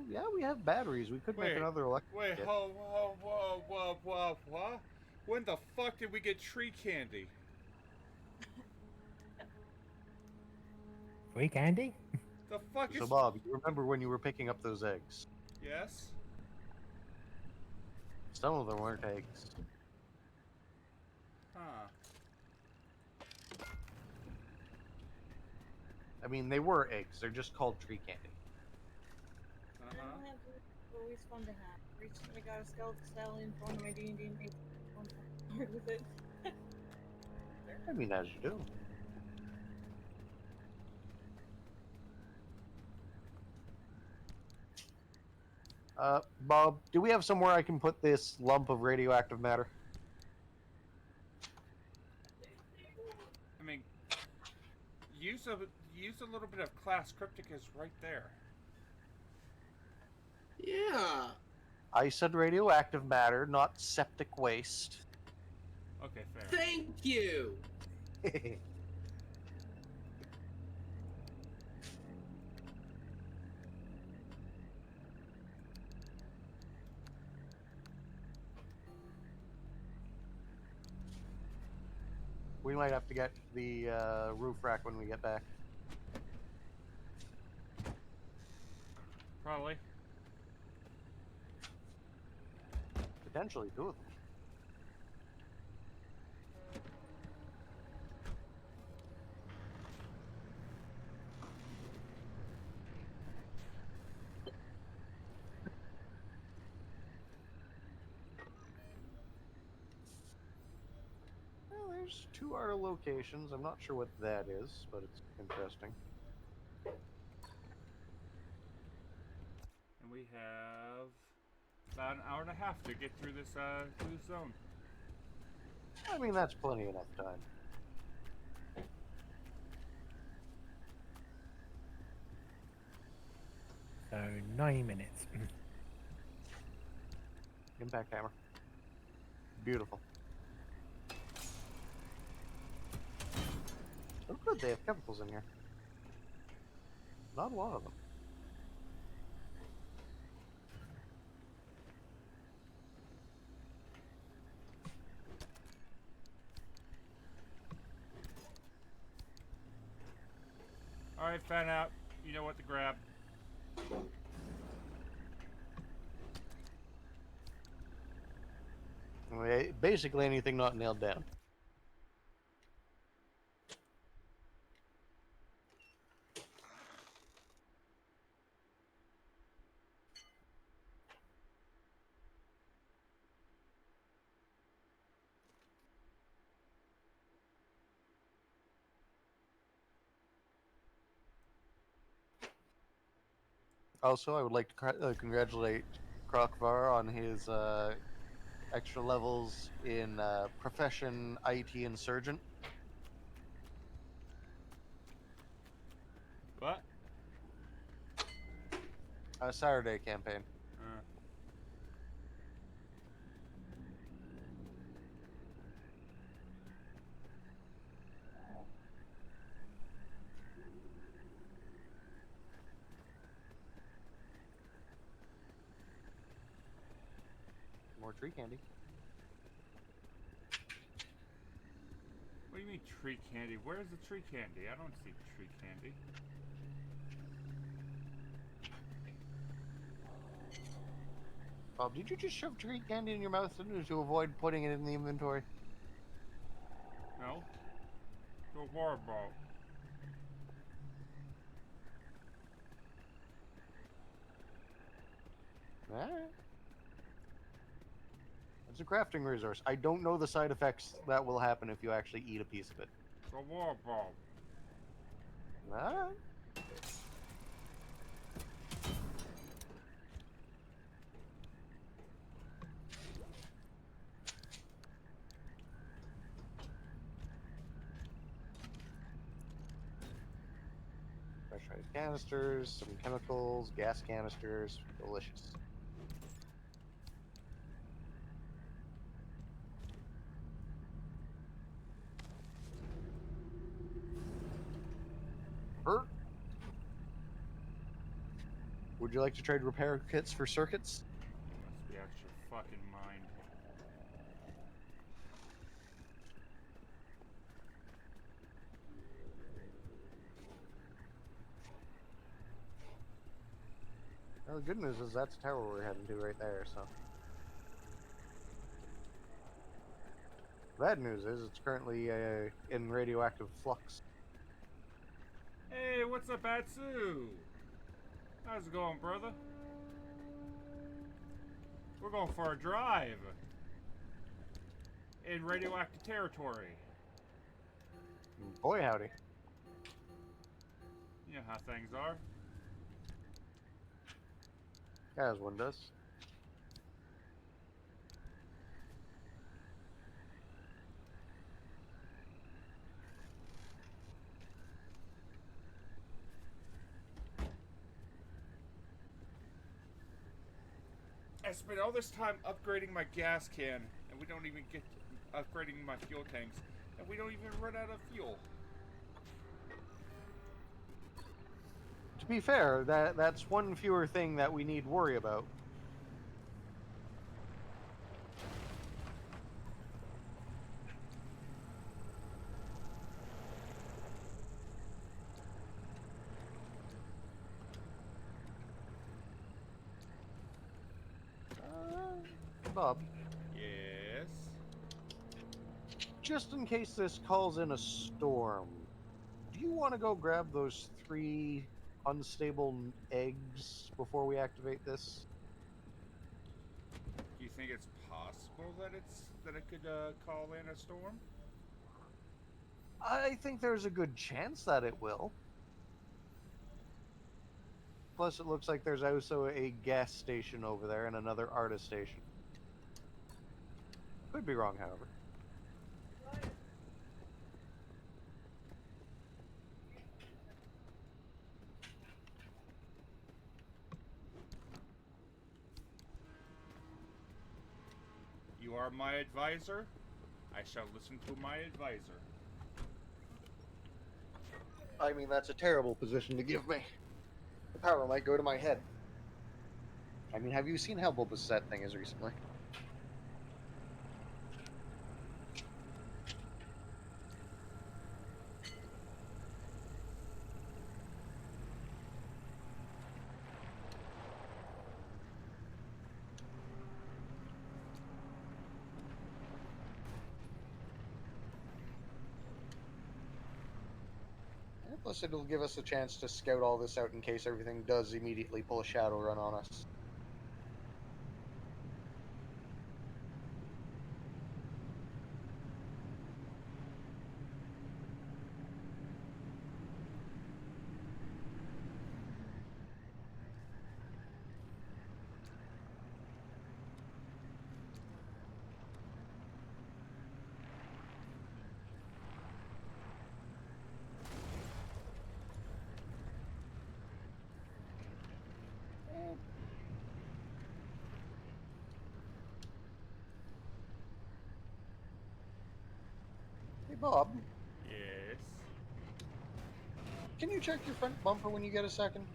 Yeah, we have batteries. We could make another electric Wait, kit. whoa. When the fuck did we get tree candy? Free candy? The fuck is... So, Bob, you remember when you were picking up those eggs? Yes? Some of them weren't eggs. Huh. I mean, they were eggs. They're just called tree candy. Always fun to have. Recently got a skeleton stallion for one of my D&D mates. With it. I mean, as you do. Bob, do we have somewhere I can put this lump of radioactive matter? I mean, use a little bit of class crypticus right there. Yeah. I said radioactive matter, not septic waste. Okay, fair. Thank you. might have to get the roof rack when we get back. Probably. Potentially two of them. Well, there's 2 Arda locations. I'm not sure what that is, but it's interesting. And we have about an hour and a half to get through this zone. I mean, that's plenty enough time. So 9 minutes. Impact hammer. Beautiful. Oh, good. They have chemicals in here. Not a lot of them. Alright, fan out. You know what to grab. Basically anything not nailed down. Also, I would like to congratulate Krokvar on his extra levels in Profession IT Insurgent. What? Saturday campaign. More tree candy. What do you mean tree candy? Where's the tree candy? I don't see tree candy. Bob, did you just shove tree candy in your mouth to avoid putting it in the inventory? No. It's a water ball. Alright. It's a crafting resource. I don't know the side effects that will happen if you actually eat a piece of it. It's a water ball. Alright. Pressurized canisters, some chemicals, gas canisters. Delicious. Bert? Would you like to trade repair kits for circuits? Must be out your fucking mind. Well, the good news is that's the tower we're heading to right there, so. Bad news is it's currently in radioactive flux. Hey, what's up, Atsu? How's it going, brother? We're going for a drive in radioactive territory. Boy, howdy. You know how things are. As one does. I spent all this time upgrading my gas can, and we don't even get to upgrading my fuel tanks, and we don't even run out of fuel. To be fair, that's one fewer thing that we need worry about. Bob, Yes. just in case this calls in a storm, do you want to go grab those 3 unstable eggs before we activate this? Do you think it's possible that it could call in a storm? I think there's a good chance that it will. Plus, it looks like there's also a gas station over there and another artist station. Could be wrong, however. You are my advisor. I shall listen to my advisor. I mean, that's a terrible position to give me. The power might go to my head. I mean, have you seen how bulbous that thing is recently? Plus, it'll give us a chance to scout all this out in case everything does immediately pull a shadow run on us. Hey, Bob, Yes. can you check your front bumper when you get a second?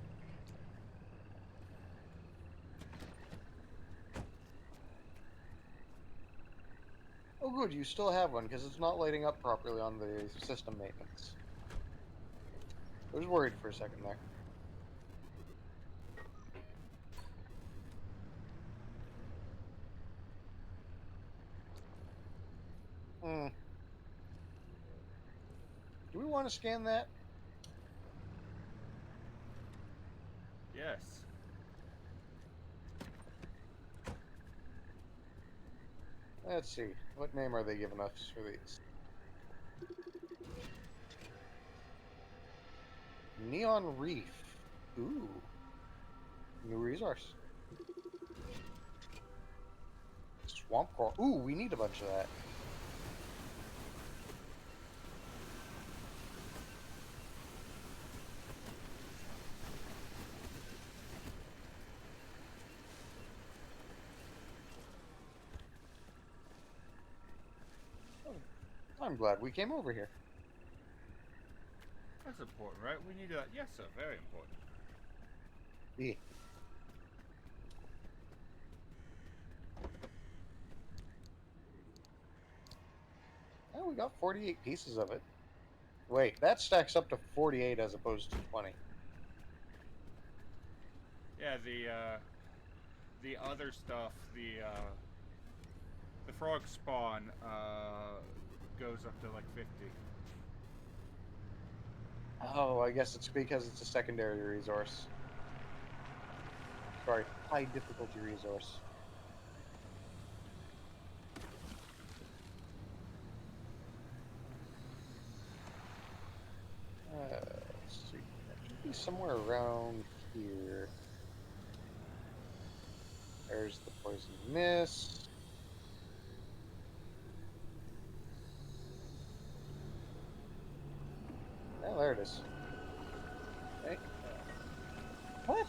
Oh good, you still have one, because it's not lighting up properly on the system maintenance. I was worried for a second there. Do we want to scan that? Yes. Let's see. What name are they giving us for these? Neon Reef. Ooh. New resource. Swamp coral. Ooh, we need a bunch of that. I'm glad we came over here. That's important, right? We need that. Yes, sir. Very important. Yeah. Oh, we got 48 pieces of it. Wait, that stacks up to 48 as opposed to 20. Yeah, the other stuff, the frog spawn goes up to like 50. Oh, I guess it's because it's a secondary resource. Sorry, high difficulty resource. Let's see. It should be somewhere around here. There's the poison mist. Oh, there it is. Okay. What?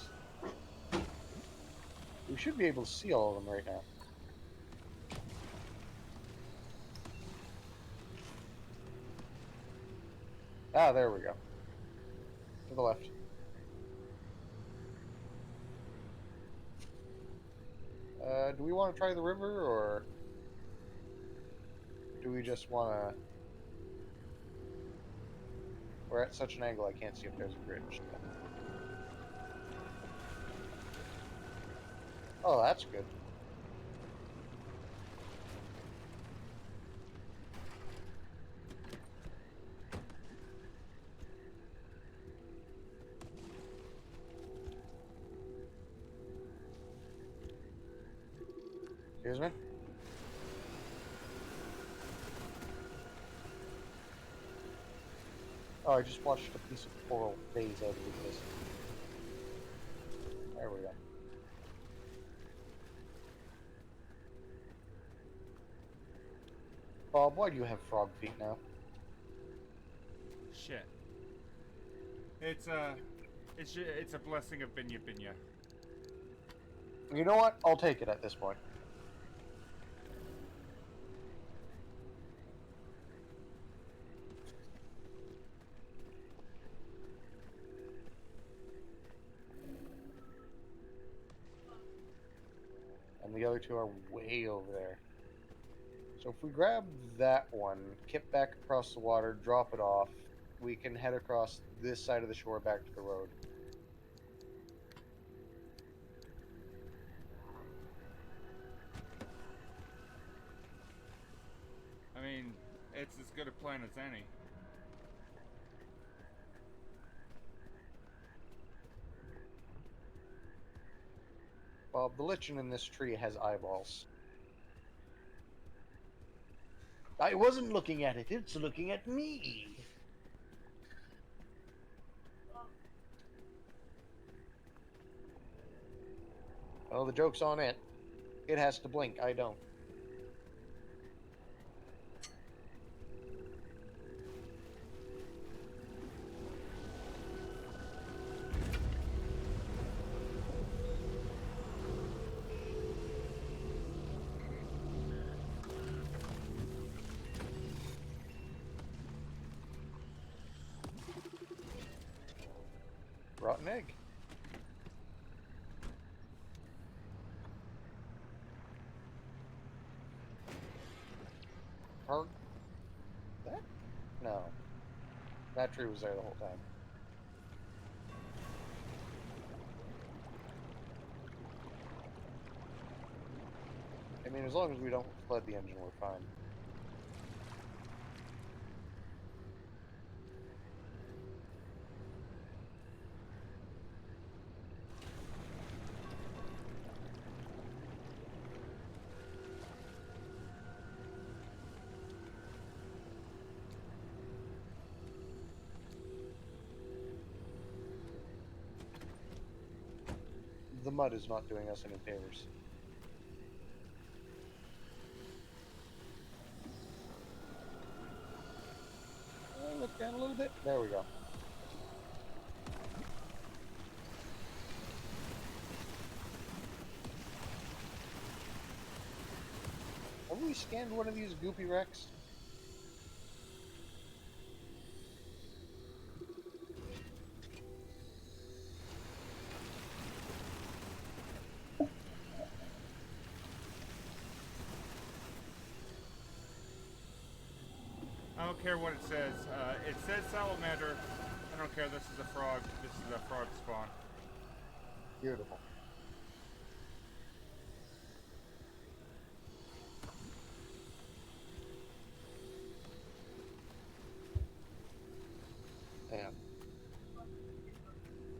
We should be able to see all of them right now. Ah, there we go. To the left. Do we want to try the river, or do we just want to... We're at such an angle I can't see if there's a bridge. Oh, that's good. Excuse me? Oh, I just watched a piece of coral phase out of this. There we go. Bob, why do you have frog feet now? Shit. It's a blessing of Binya Binya. You know what? I'll take it at this point. And the other two are way over there. So if we grab that one, kip back across the water, drop it off, we can head across this side of the shore back to the road. I mean, it's as good a plan as any. Bob, the lichen in this tree has eyeballs. I wasn't looking at it, it's looking at me. Well, the joke's on it. It has to blink, I don't. Rotten egg. Or that? No. That tree was there the whole time. I mean, as long as we don't flood the engine, we're fine. The mud is not doing us any favors. Look down a little bit. There we go. Have we scanned one of these goopy wrecks? I don't care what it says. It says salamander. I don't care. This is a frog. This is a frog spawn. Beautiful. Yeah.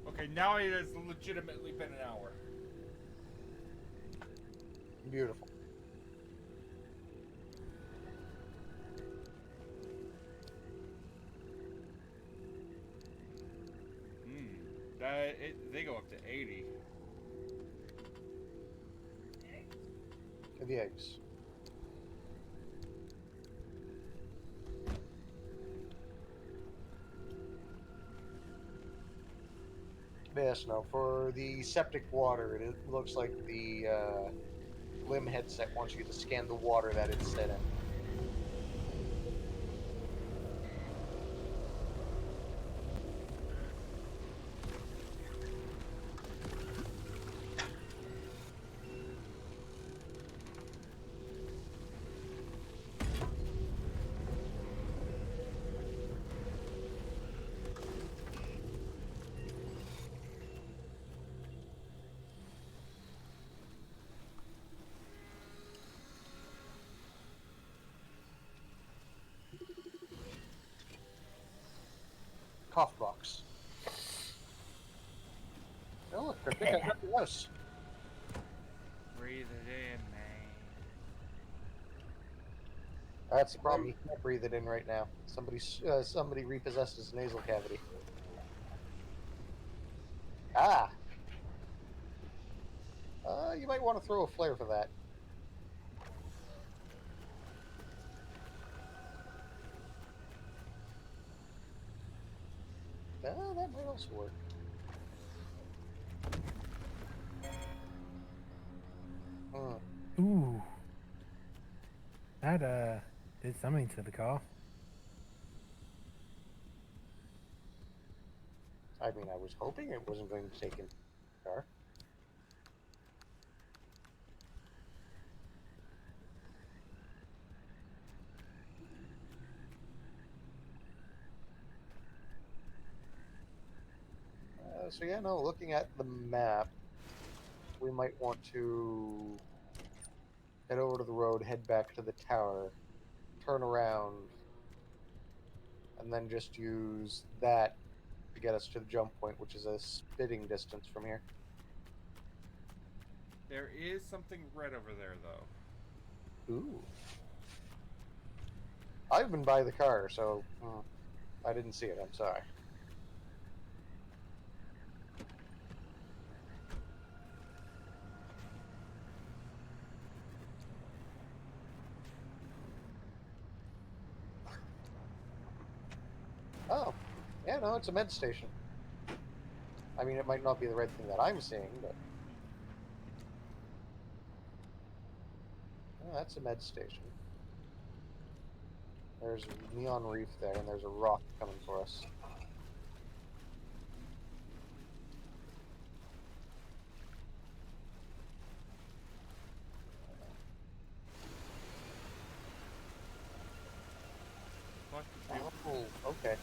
Okay, now it has legitimately been an hour. Beautiful. They go up to 80. The eggs. Yes, no. For the septic water, it looks like the LIM headset wants you to scan the water that it's set in. Cough box. Oh, look, they're picking up the house. Breathe it in, man. That's the problem. He can't breathe it in right now. Somebody repossessed his nasal cavity. Ah. You might want to throw a flare for that. That might also work. Ooh. That, did something to the car. I mean, I was hoping it wasn't going to take him the car. So yeah, no, looking at the map, we might want to head over to the road, head back to the tower, turn around, and then just use that to get us to the jump point, which is a spitting distance from here. There is something red over there, though. Ooh. I've been by the car, so I didn't see it. I'm sorry. Oh, yeah, no, it's a med station. I mean, it might not be the red thing that I'm seeing, but... Oh, that's a med station. There's a neon reef there, and there's a rock coming for us. Oh, okay.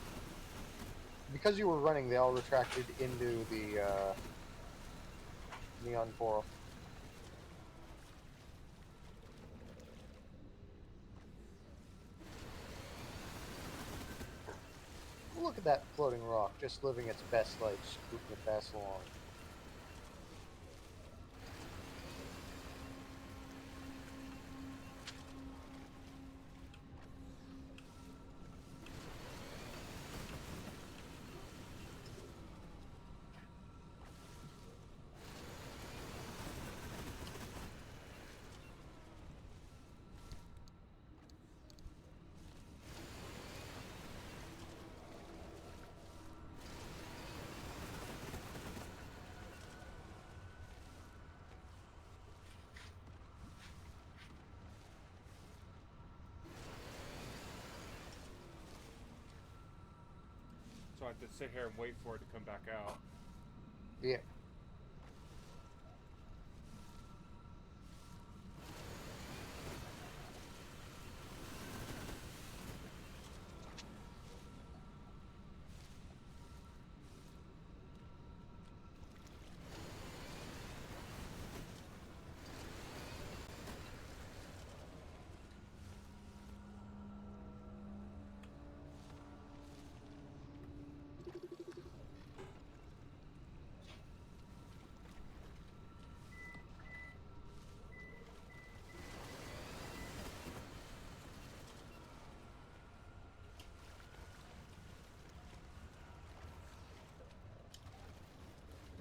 Because you were running, they all retracted into the neon coral. Look at that floating rock, just living its best life, scooting it fast along. So I have to sit here and wait for it to come back out. Yeah.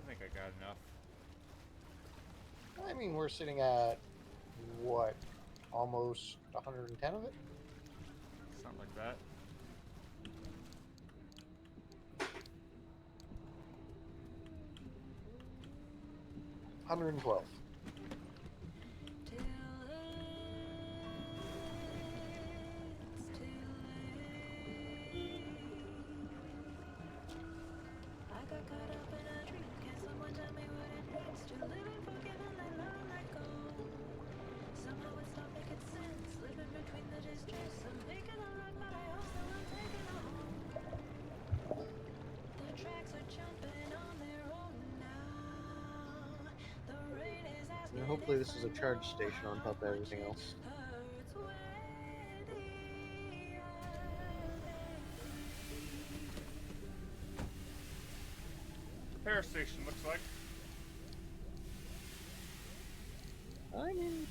I think I got enough. I mean, we're sitting at, what, almost 110 of it? Something like that. $112. And hopefully this is a charge station on top of everything else. Repair station looks like. I mean,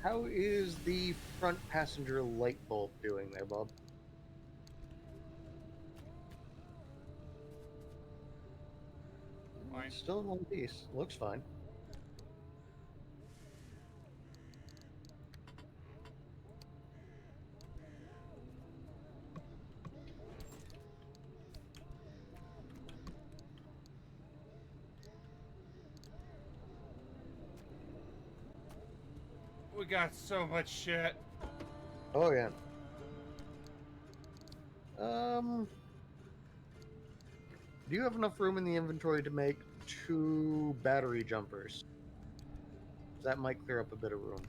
How is the front passenger light bulb doing there, Bob? Fine. Still in one piece. Looks fine. We got so much shit. Oh yeah. Do you have enough room in the inventory to make 2 battery jumpers? That might clear up a bit of room.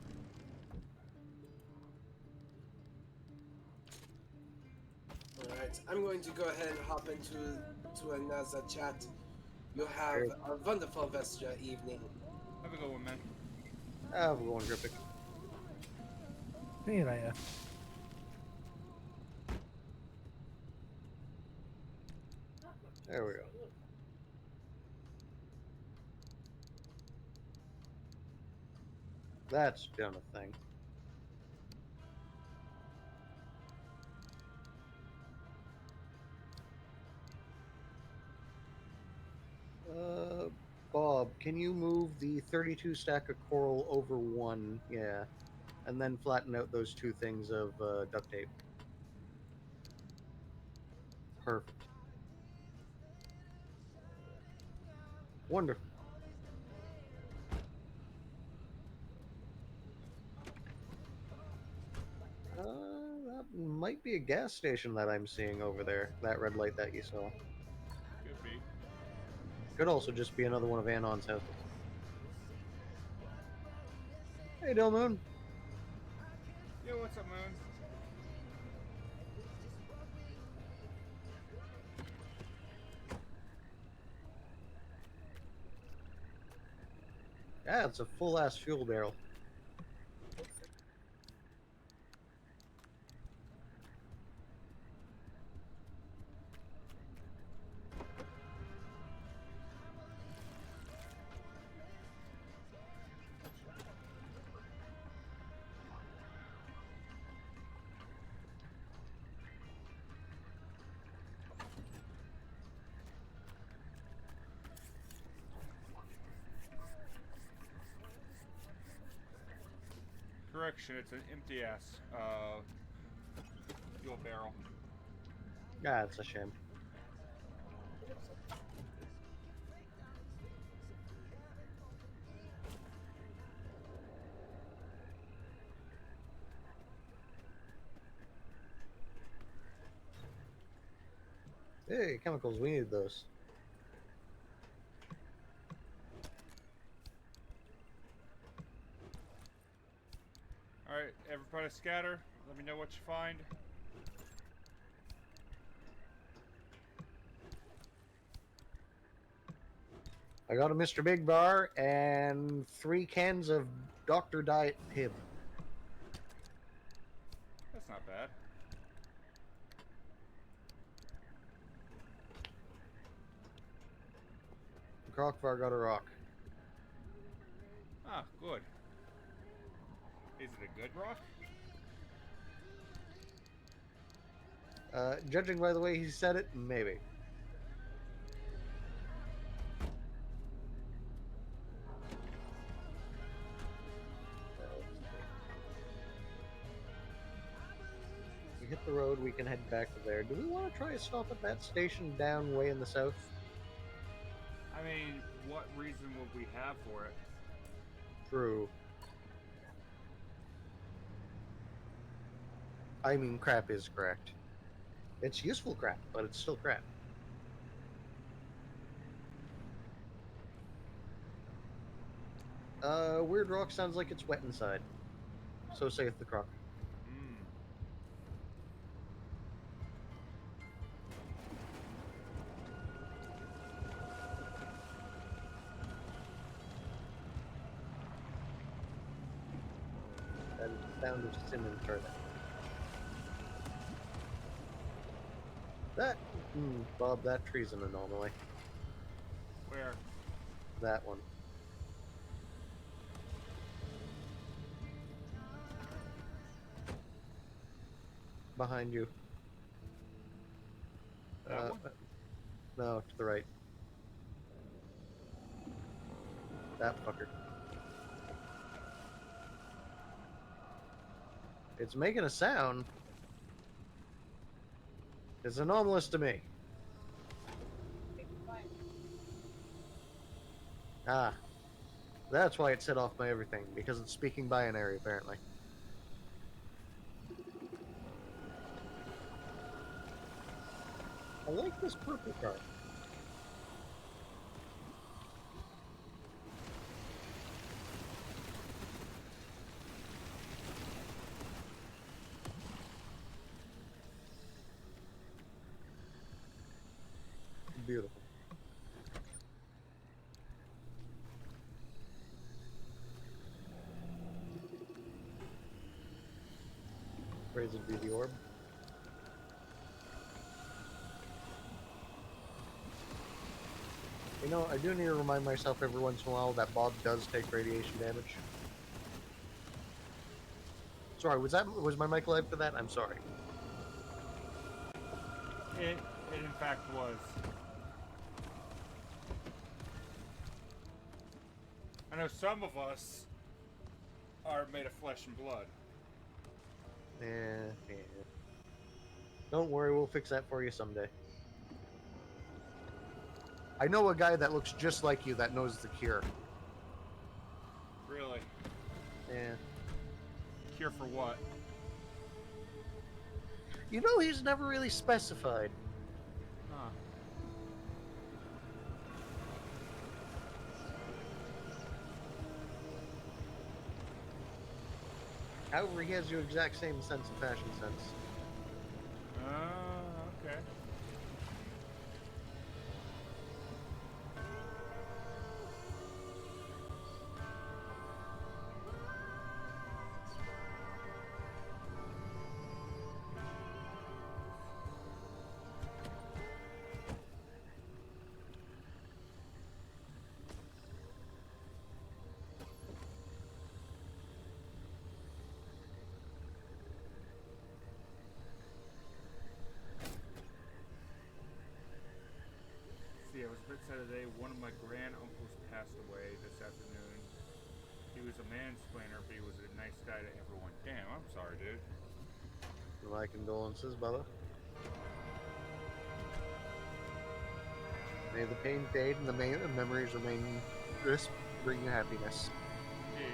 Alright, I'm going to go ahead and hop into another chat. You have Sure. a wonderful Vestia evening. Have a good one, man. We're going gripping. See you later. There we go. That's done a thing. Bob, can you move the 32 stack of coral over 1? Yeah. And then flatten out those 2 things of duct tape. Perfect. Wonderful. That might be a gas station that I'm seeing over there. That red light that you saw. Could be. Could also just be another one of Anon's houses. Hey, Del Moon. Yo, what's up, Moon? Yeah, it's a full-ass fuel barrel. Correction, it's an empty ass fuel barrel. Yeah, it's a shame. Hey, chemicals, we need those. Alright, everybody scatter. Let me know what you find. I got a Mr. Big Bar and 3 cans of Dr. Diet Pibb. That's not bad. Crockvar got a rock. Ah, good. Is it a good rock? Judging by the way he said it, maybe. We hit the road, we can head back to there. Do we want to try a stop at that station down way in the south? I mean, what reason would we have for it? True. I mean, crap is correct. It's useful crap, but it's still crap. Weird Rock sounds like it's wet inside. So saith the croc. That is the sound of cinnamon turtle. That, Bob, that tree's an anomaly. Where? That one. behind you. That one? No, to the right. That fucker. It's making a sound. It's anomalous to me. Ah. That's why it set off my everything, because it's speaking binary, apparently. I like this purple card. Beautiful. Praise it be the orb. You know, I do need to remind myself every once in a while that Bob does take radiation damage. Sorry, was my mic live for that? I'm sorry. It in fact was. I know some of us are made of flesh and blood. Yeah. Don't worry, we'll fix that for you someday. I know a guy that looks just like you that knows the cure. Really? Yeah. Cure for what? You know, he's never really specified. Huh. However, he has your exact same sense of fashion sense. Okay. See, I was a bit sad today. One of my grand uncles passed away this afternoon. He was a mansplainer, but he was a nice guy to everyone. Damn, I'm sorry, dude. My condolences, brother. May the pain fade and the memories remain crisp, bring you happiness. Indeed.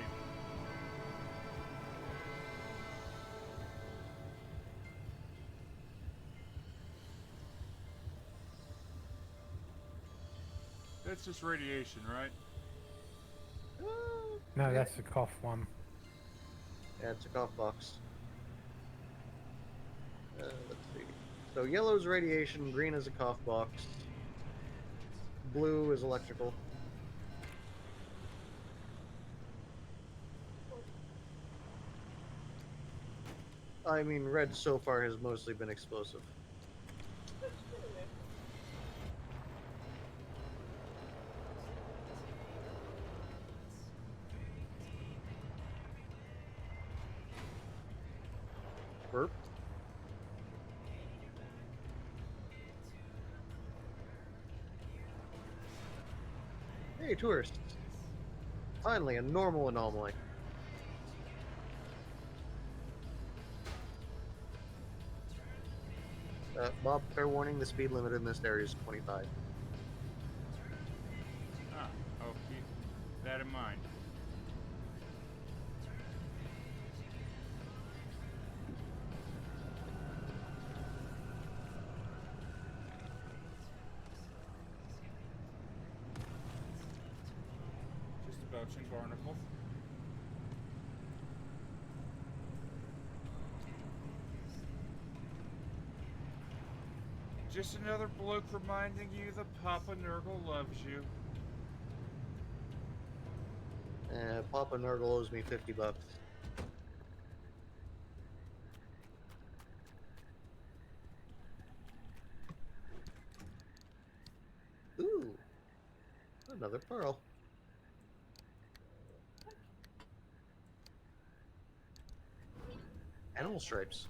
That's just radiation, right? No, that's the cough one. Yeah, it's a cough box. Let's see. So yellow is radiation, green is a cough box, blue is electrical. I mean, red so far has mostly been explosive. Burp. Hey, tourists. Finally, a normal anomaly. Bob, fair warning, the speed limit in this area is 25. Ah, I'll keep that in mind. Just a belching barnacle. Just another bloke reminding you that Papa Nurgle loves you. Papa Nurgle owes me $50. Ooh, another pearl. Animal stripes.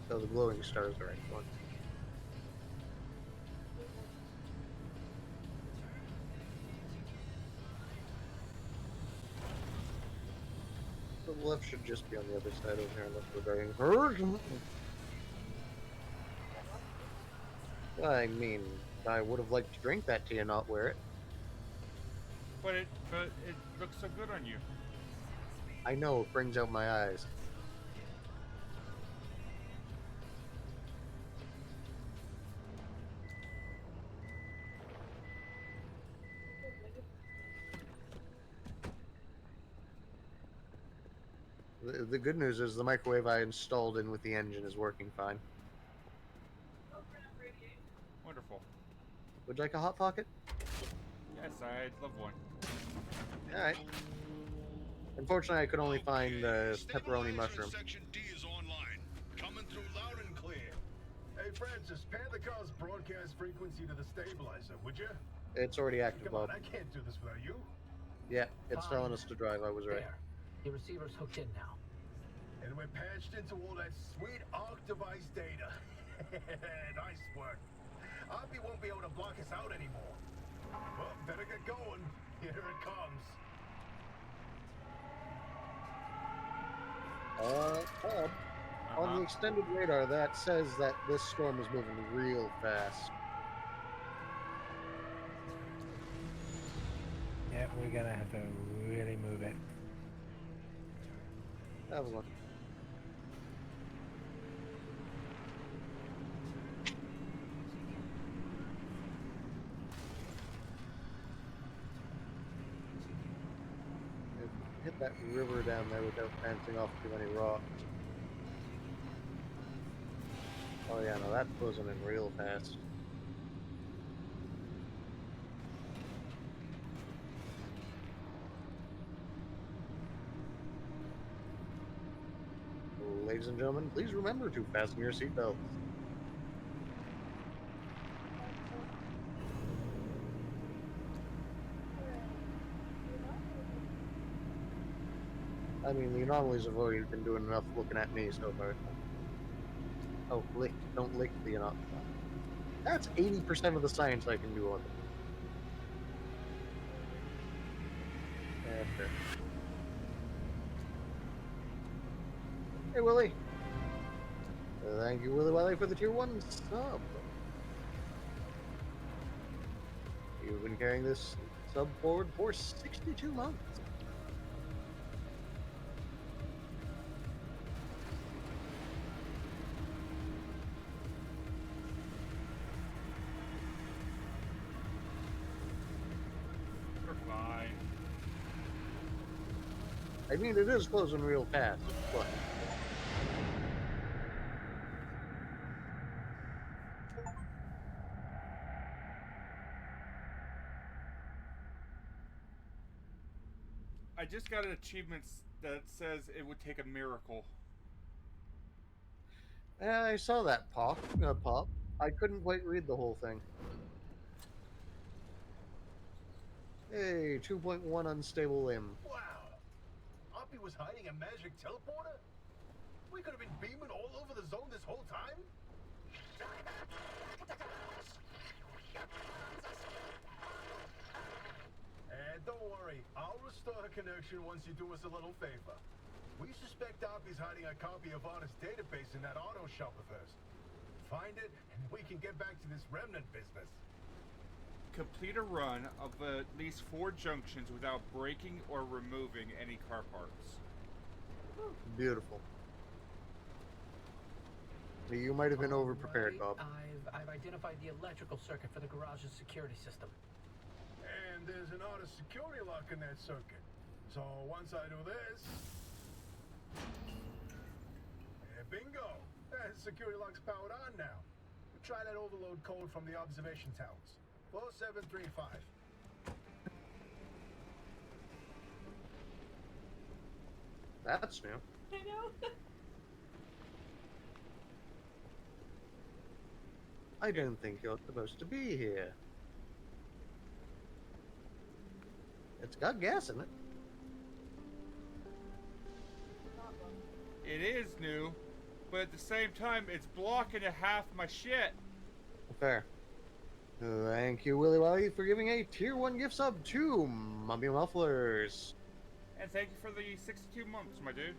So the glowing stars are excellent. The left should just be on the other side over here unless we're going. I mean, I would have liked to drink that tea and not wear it. But it looks so good on you. I know, it brings out my eyes. The good news is the microwave I installed in with the engine is working fine. Wonderful. Would you like a Hot Pocket? Yes, I'd love one. Alright. Unfortunately, I could only find pepperoni mushroom. Section D is online. Coming through loud and clear. Hey, Francis, pan the car's broadcast frequency to the stabilizer, would you? It's already active, Come on, Bob. I can't do this without you. Yeah, it's telling us to drive. I was right. There. The receiver's hooked in now. And we're patched into all that sweet ARC device data. Nice work. Oppie won't be able to block us out anymore. Well, better get going. Here it comes. Bob, on the extended radar, that says that this storm is moving real fast. Yeah, we're gonna have to really move it. Have a look. Hit that river down there without bouncing off too many rocks. Oh yeah, no, that's closing in real fast. Ladies and gentlemen, please remember to fasten your seatbelts. I mean, the anomalies have already been doing enough looking at me so far. Oh, lick. Don't lick the anomaly. That's 80% of the science I can do on them. Fair. Hey, Willie. Thank you, Willie Wiley, for the tier 1 sub. You've been carrying this sub forward for 62 months. I mean, it is closing real fast, but... I just got an achievement that says it would take a miracle. Yeah, I saw that pop. I couldn't quite read the whole thing. Hey, 2.1 unstable limb. Wow. Oppie was hiding a magic teleporter? We could have been beaming all over the zone this whole time? And don't worry, I'll restore her connection once you do us a little favor. We suspect Oppie's hiding a copy of Artist's database in that auto shop of hers. Find it, and we can get back to this remnant business. Complete a run of at least 4 junctions without breaking or removing any car parts. Beautiful. You might have been over-prepared, Bob. I've identified the electrical circuit for the garage's security system. And there's an Artist security lock in that circuit. So once I do this... bingo! That security lock's powered on now. Try that overload code from the observation towers. 4735. That's new. I know. I don't think you're supposed to be here. It's got gas in it. It is new. but at the same time, it's blocking a half my shit. Fair. Thank you, Willy Wally, for giving a tier 1 gift sub to Mummy Mufflers. And thank you for the 62 months, my dude.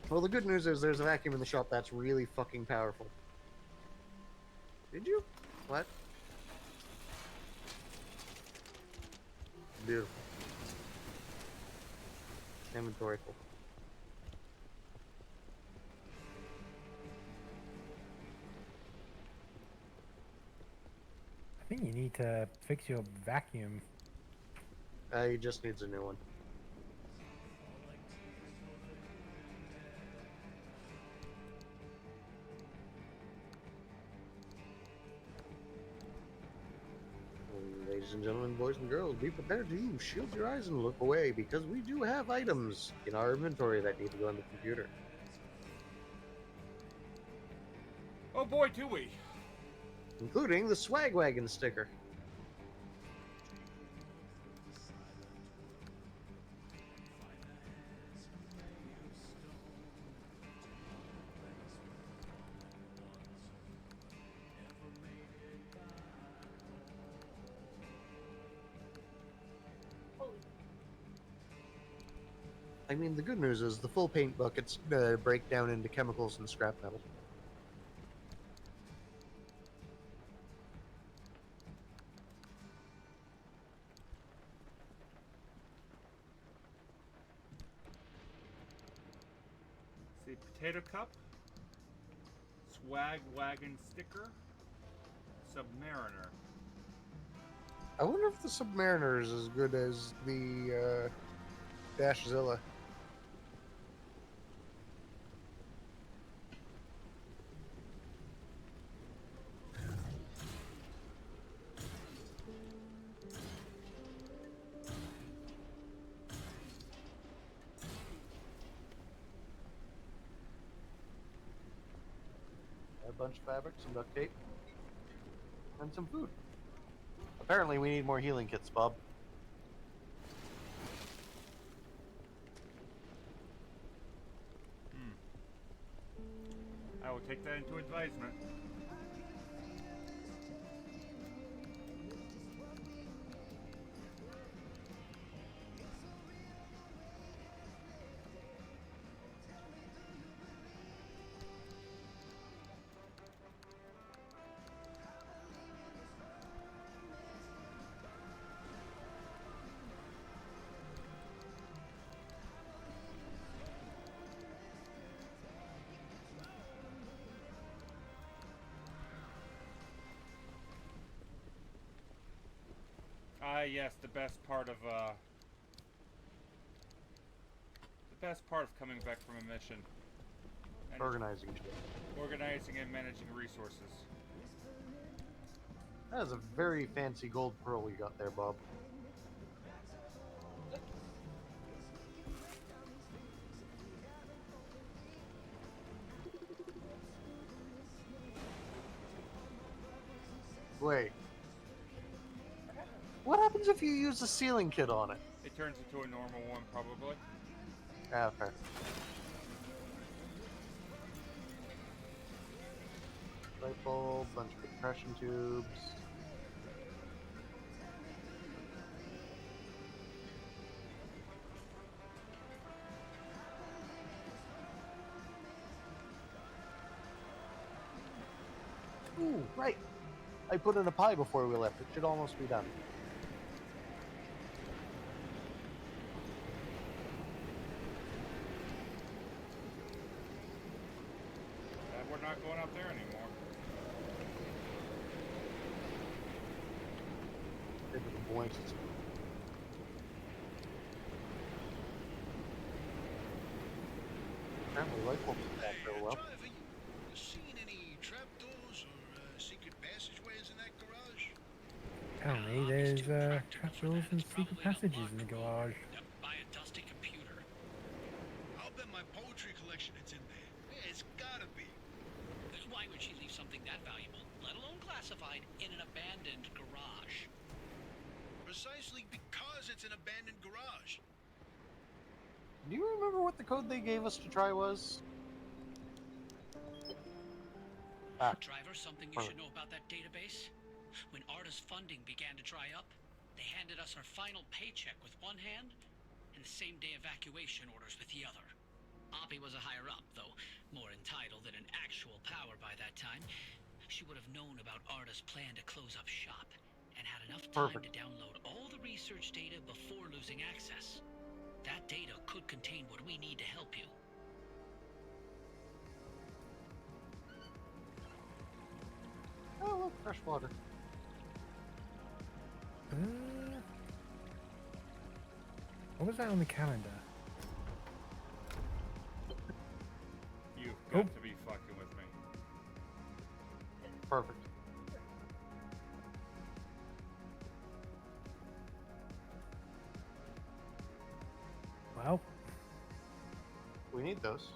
Well, the good news is there's a vacuum in the shop that's really fucking powerful. Did you? What? Beautiful. Inventory full. I think you need to fix your vacuum. He just needs a new one. Ladies and gentlemen, boys and girls, be prepared to shield your eyes and look away because we do have items in our inventory that need to go on the computer. Oh boy, do we. Including the Swag Wagon sticker. I mean, the good news is the full paint buckets break down into chemicals and scrap metal. See, potato cup, Swag Wagon sticker, Submariner. I wonder if the Submariner is as good as the Dashzilla. A bunch of fabric, some duct tape, and some food. Apparently we need more healing kits, Bob. I will take that into advisement. Yes, the best part of coming back from a mission. And Organizing shit. organizing and managing resources. That is a very fancy gold pearl you got there, Bob. Wait. What happens if you use a sealing kit on it? It turns into a normal one, probably. Ah, fair. Light bulb, bunch of compression tubes. Ooh, right. I put in a pie before we left. It should almost be done. We're not going up there anymore. Maybe the boys. Apparently, light bulbs back very well. Driver, you seen any trapdoors or secret passageways in that garage? Apparently, there's trapdoors and secret passages in the garage. By a dusty computer. I'll bet my poetry collection is in there. Yeah, it's gotta be. Why would she leave something that valuable, let alone classified, in an abandoned garage? it's an abandoned garage. Do you remember what the code they gave us to try was? Driver, something you should know about that database? When Arda's funding began to dry up, they handed us our final paycheck with one hand and the same day evacuation orders with the other. Oppie was a higher up, though more entitled than an actual power by that time. She would have known about Arda's plan to close up shop and had enough time to download all the research data before losing access. That data could contain what we need to help you. Oh, look, fresh water. What was that on the calendar? You've got to be fucking with me. Perfect. Well, we need those.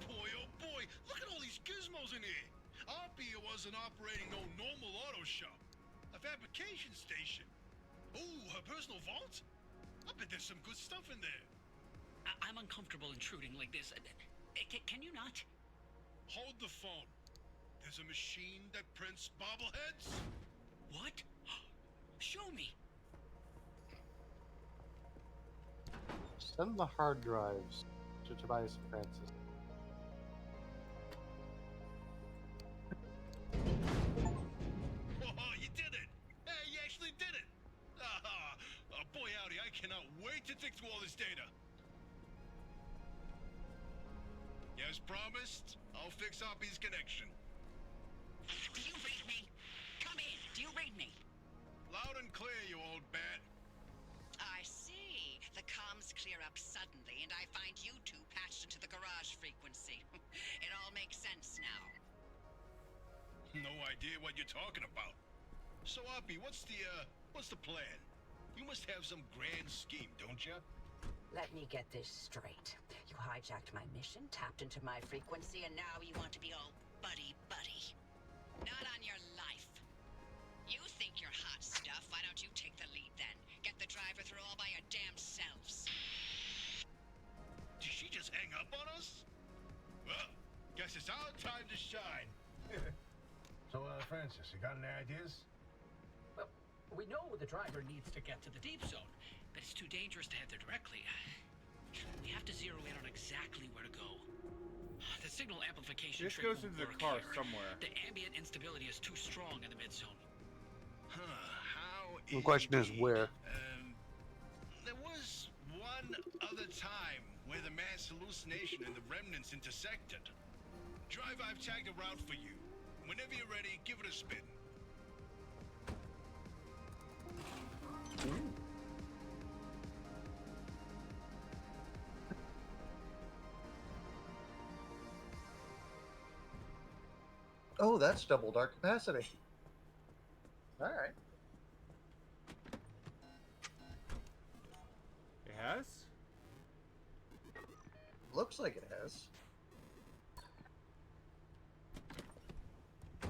Boy, oh boy, look at all these gizmos in here. Oppie wasn't operating no normal auto shop. A fabrication station. Ooh, her personal vault? I bet there's some good stuff in there. I'm uncomfortable intruding like this. Can you not? Hold the phone. There's a machine that prints bobbleheads. What? Show me. Send the hard drives to Tobias and Francis. Oh, you did it! Hey, you actually did it! Boy, howdy, I cannot wait to dig through all this data. As promised, I'll fix Oppie's connection. Do you read me? Come in. Do you read me? Loud and clear, you old bat. I see. The comms clear up suddenly, and I find you two patched into the garage frequency. It all makes sense now. No idea what you're talking about. So, Oppie, what's the plan? You must have some grand scheme, don't you? Let me get this straight. You hijacked my mission, tapped into my frequency, and now you want to be all buddy-buddy. Not on your life. You think you're hot stuff. Why don't you take the lead then? Get the driver through all by your damn selves. Did she just hang up on us? Well, guess it's our time to shine. So, Francis, you got any ideas? Well, we know the driver needs to get to the deep zone, but it's too dangerous to head there directly. We have to zero in on exactly where to go. The signal amplification This trick goes won't into the work car here. somewhere. The ambient instability is too strong in the mid-zone. How The question is where. There was one other time where the mass hallucination and the remnants intersected. Drive, I've tagged a route for you. Whenever you're ready, give it a spin. Oh, that's double dark capacity. Alright. It has? Looks like it has.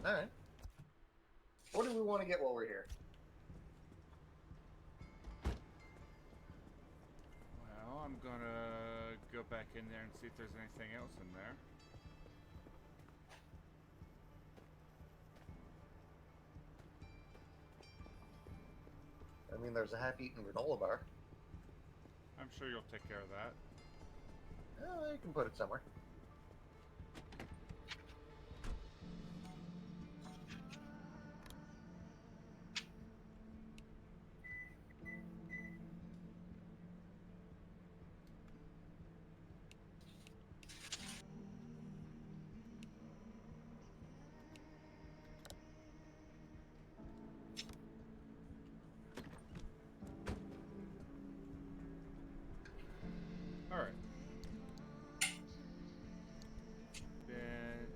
Alright. What do we want to get while we're here? Well, I'm gonna go back in there and see if there's anything else in there. I mean, there's a half-eaten granola bar. I'm sure you'll take care of that. You can put it somewhere. Alright. Then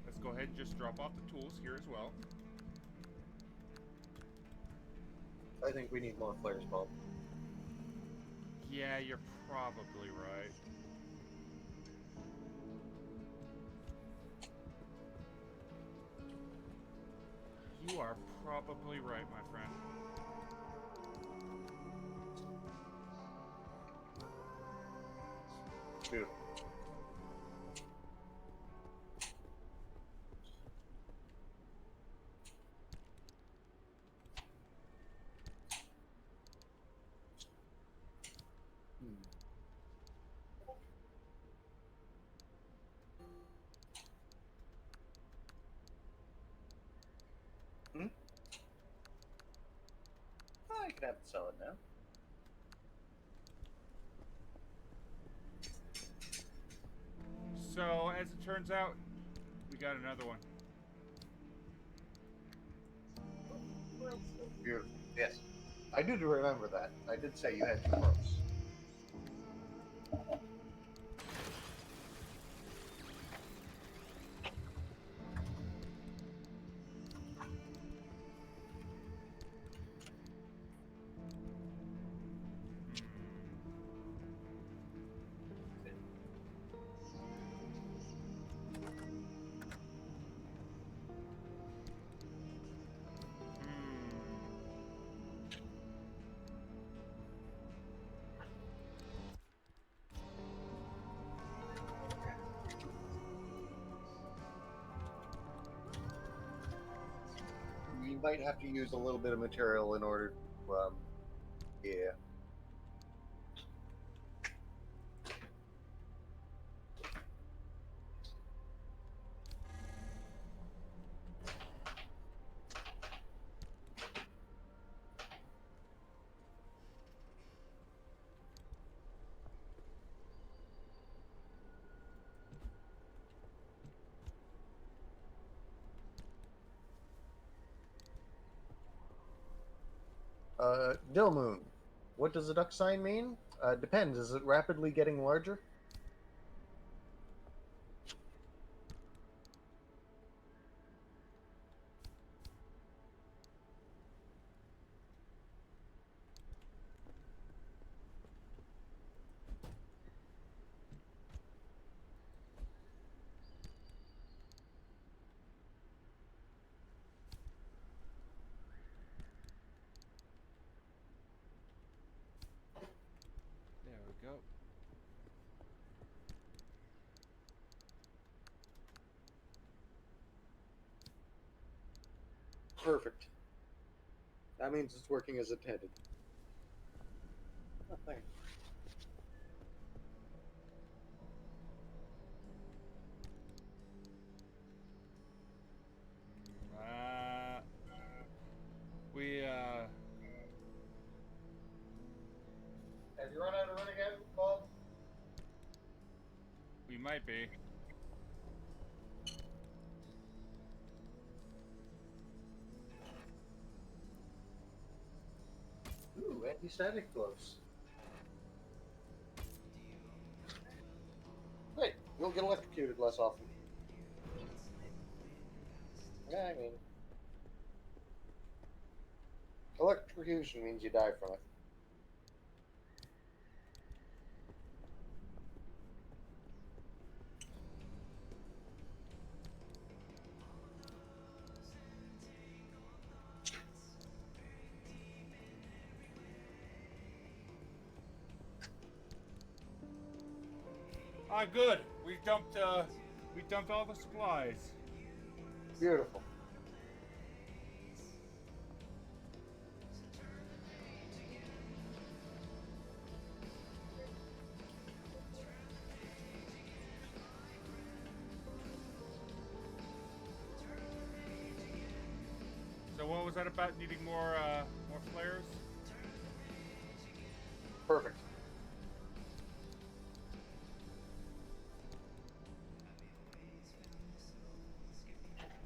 let's go ahead and just drop off the tools here as well. I think we need more flares, Bob. Yeah, you're probably right. You are probably right, my friend. Beautiful. I can have it sell it now. So, as it turns out, we got another one. Beautiful. Yes. I did remember that. I did say you had 2 pros. You might have to use a little bit of material in order to, yeah. Dilmoon. What does the duck sign mean? Depends. Is it rapidly getting larger? There we go. Perfect. That means it's working as intended. Nothing. We Have you run out of Renegade, Bob? we might be. Ooh, anti-static gloves. Great, you'll get electrocuted less often. Yeah, I mean... electrocution means you die from it. Ah, good. We dumped all the supplies. Beautiful. So what was that about? Needing more flares? Perfect.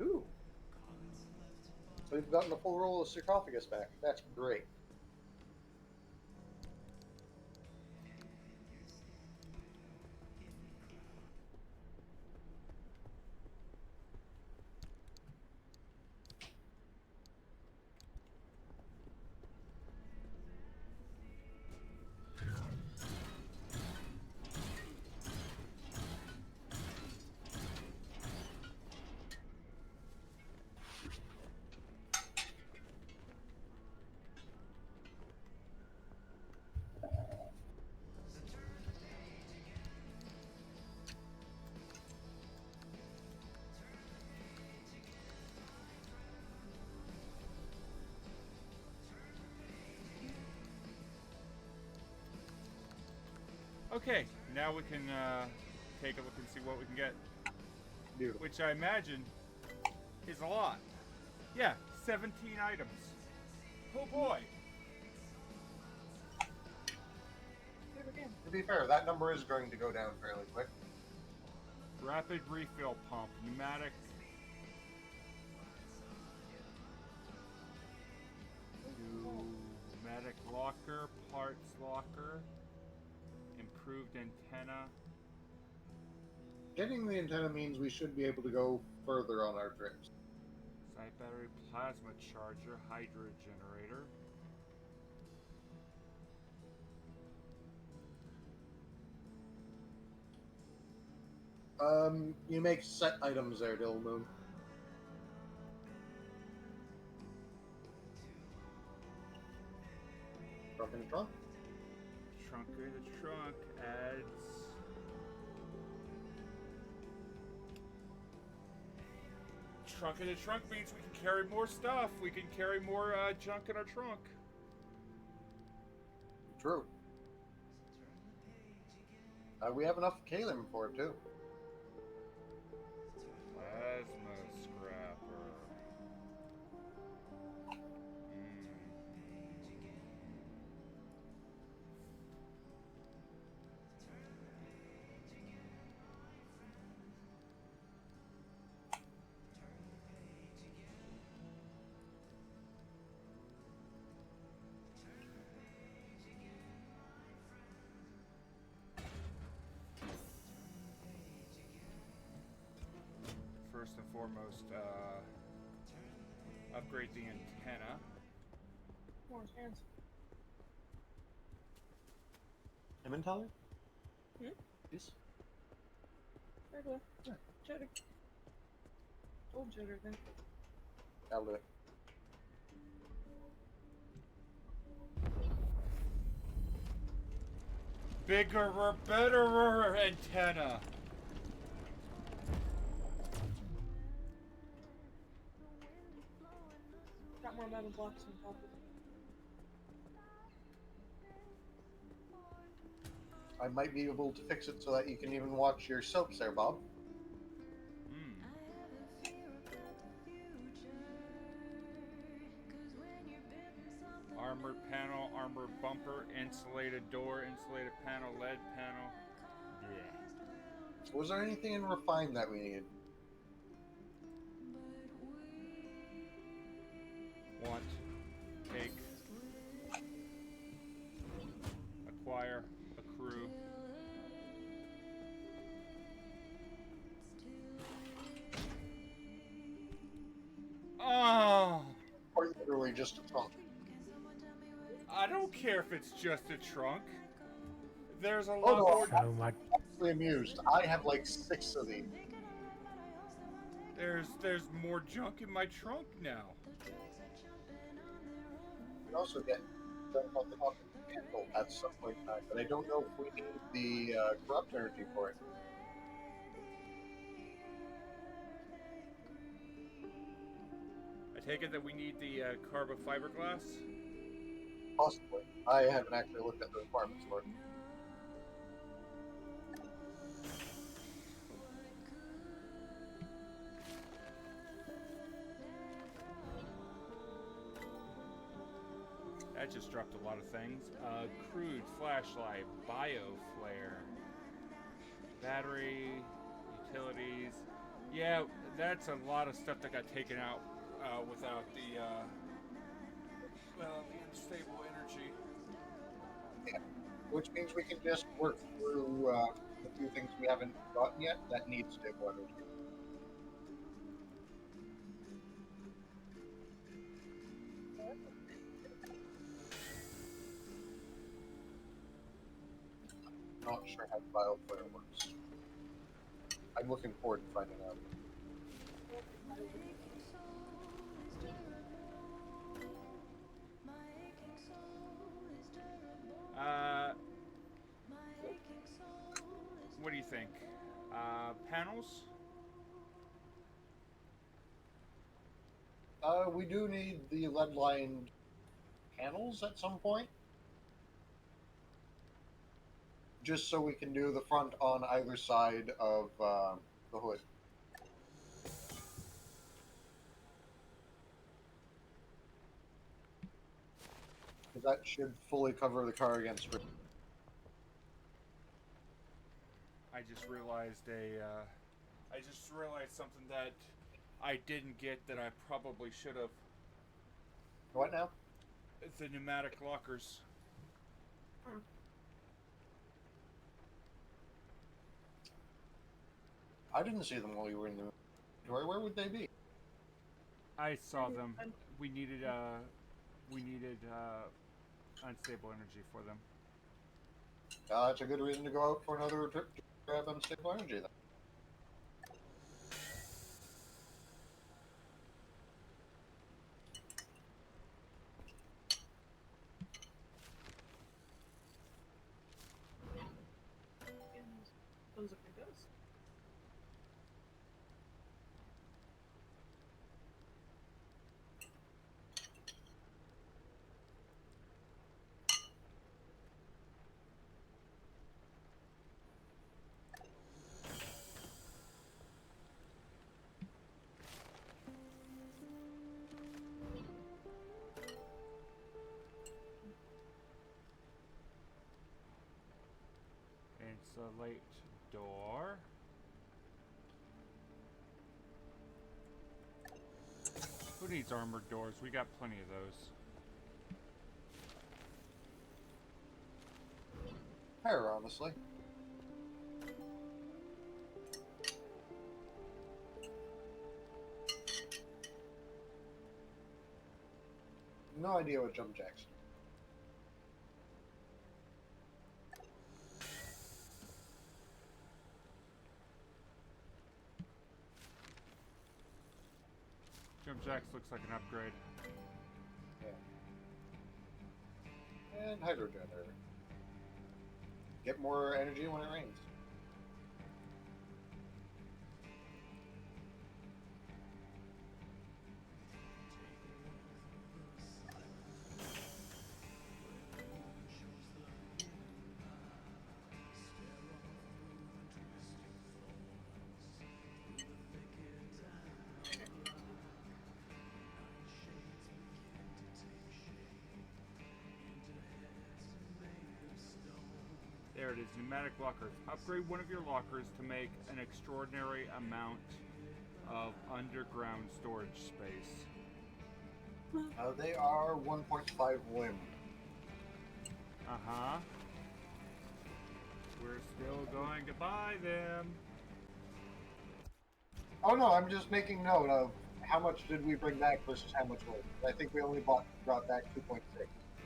Ooh. So we've gotten the full roll of sarcophagus back. That's great. Okay, now we can take a look and see what we can get. Beautiful. Which I imagine is a lot. Yeah, 17 items. Oh boy. To be fair, that number is going to go down fairly quick. Rapid refill pump, pneumatic. Pneumatic locker, parts locker, improved antenna. Getting the antenna means we should be able to go further on our trips. Side battery, plasma charger, hydro generator. You make set items there, Dillmoon. Trunk in the trunk. Trunk in the trunk adds. Trunk in the trunk means we can carry more stuff. We can carry more junk in our trunk. True. We have enough kalim for it too. Plasma scrapper. First and foremost, upgrade the antenna. More chance. Emmentaler? Yes. Regular. Cheddar. Old cheddar then. That'll do it. Bigger, better antenna. Got more metal blocks on top of it. I might be able to fix it so that you can even watch your soaps there, Bob. Armored panel, armored bumper, insulated door, insulated panel, LED panel. Yeah. Was there anything in refined that we needed? Want, take, acquire, accrue. Oh! Or literally just a trunk. I don't care if it's just a trunk. There's a lot Oh no, more. So much. I'm actually amused. I have like 6 of these. There's more junk in my trunk now. We also get the candle at some point in time, but I don't know if we need the corrupt energy for it. I take it that we need the carbon fiberglass. Possibly. I haven't actually looked at the requirements for it. That just dropped a lot of things. Crude flashlight, bio flare, battery, utilities. Yeah, that's a lot of stuff that got taken out without the unstable energy. Yeah. Which means we can just work through the few things we haven't gotten yet that need stable energy. Not sure how BioFlare works. I'm looking forward to finding out. What do you think? Panels? We do need the lead-lined panels at some point. just so we can do the front on either side of the hood. Because that should fully cover the car against. I just realized something that I didn't get that I probably should have. What now? It's the pneumatic lockers. I didn't see them while you were in the inventory. Where would they be? I saw them. We needed unstable energy for them. That's a good reason to go out for another trip to grab unstable energy then. Those are windows. Insulate door. Who needs armored doors? We got plenty of those. Fair, honestly. No idea what jump jacks. Jump jacks looks like an upgrade. Yeah. And hydro generator. Get more energy when it rains. There it is, pneumatic lockers. Upgrade one of your lockers to make an extraordinary amount of underground storage space. They are 1.5 limb. Uh-huh. We're still going to buy them. Oh no, I'm just making note of how much did we bring back versus how much was. I think we only brought back 2.6.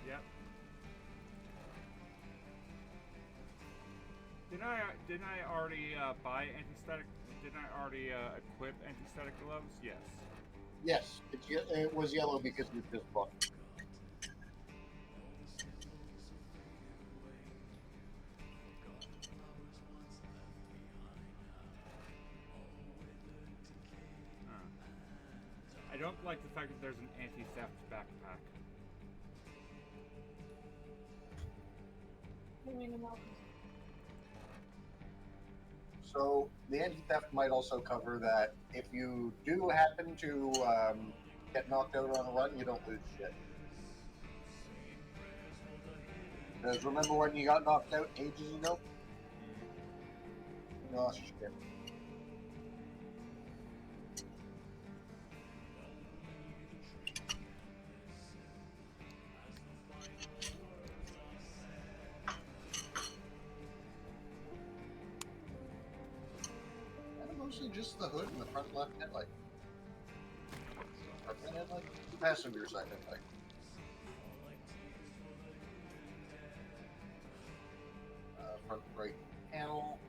Yep. Didn't I already buy anti-static? Didn't I already equip anti-static gloves? Yes. Yes, it was yellow because we just bought it. I don't like the fact that there's an anti-theft backpack. So the anti-theft might also cover that if you do happen to get knocked out on a run, you don't lose shit. Because remember when you got knocked out ages ago? You lost shit. Mostly just the hood and the front left headlight. Front headlight? The passenger side headlight. Front right panel.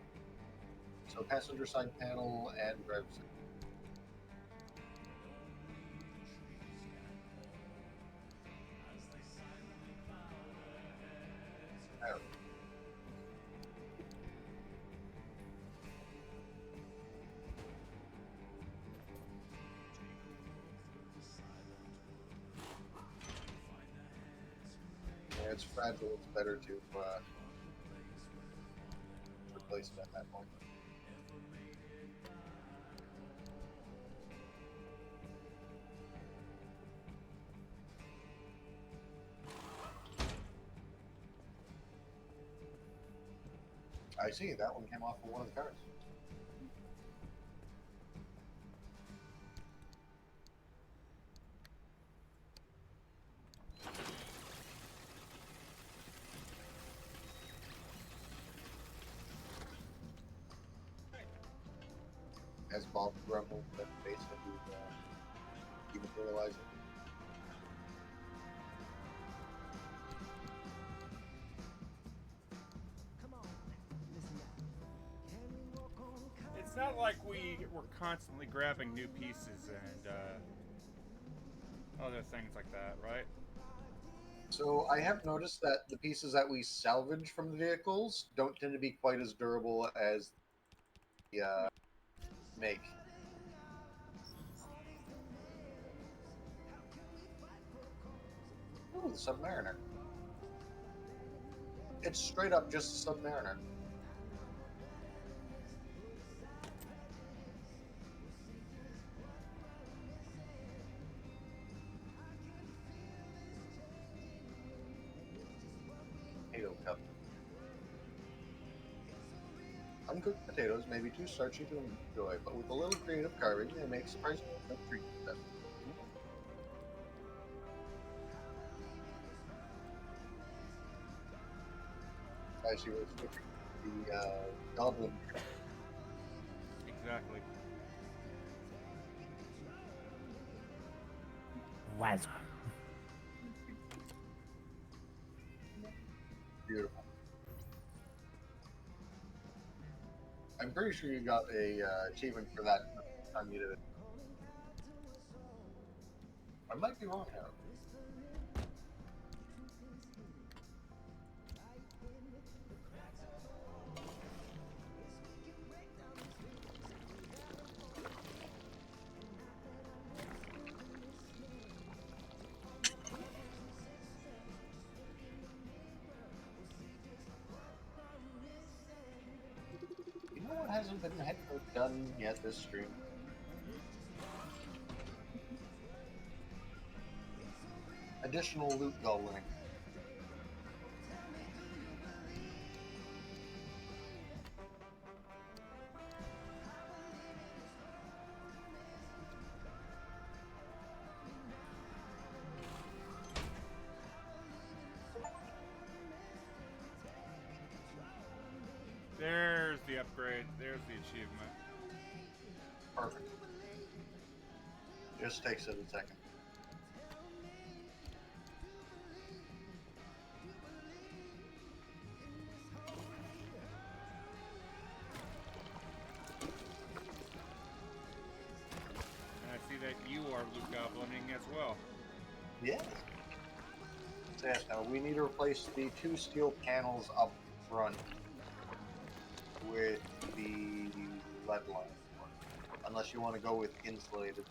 So passenger side panel and driver's side. There. Yeah, it's fragile. It's better to replace it at that point. I see, that one came off of one of the cars. As Bob grumbled that basically even realize it. It's not like we're constantly grabbing new pieces and other things like that, right? So I have noticed that the pieces that we salvage from the vehicles don't tend to be quite as durable as the make. Ooh, the Submariner. It's straight up just a Submariner. Potato cup. Uncooked potatoes may be too starchy to enjoy, but with a little creative carving, they make surprisingly good treat for them. As you were switching the goblin. Exactly. Wazza. Beautiful. I'm pretty sure you got a achievement for that time you did it. I might be wrong here. You know what hasn't been done yet this stream? Additional loot gobbling. There's the upgrade. There's the achievement. Perfect. Just takes it a second. And I see that you are loot goblining as well. Yes. So yes, now we need to replace the 2 steel panels up front with the lead line. Unless you want to go with insulated.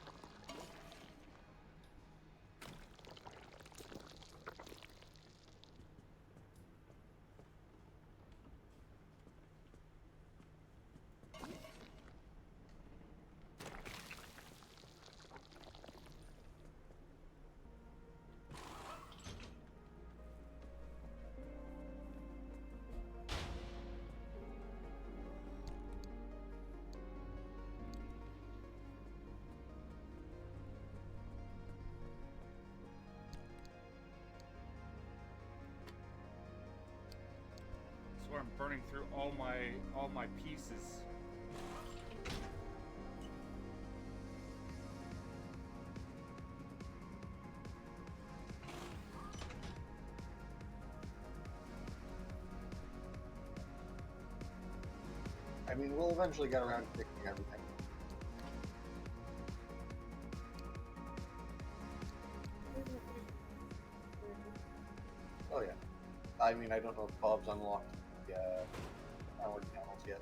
So I'm burning through all my pieces. I mean, we'll eventually get around to fixing everything. Oh yeah. I mean, I don't know if Bob's unlocked the power panels yet.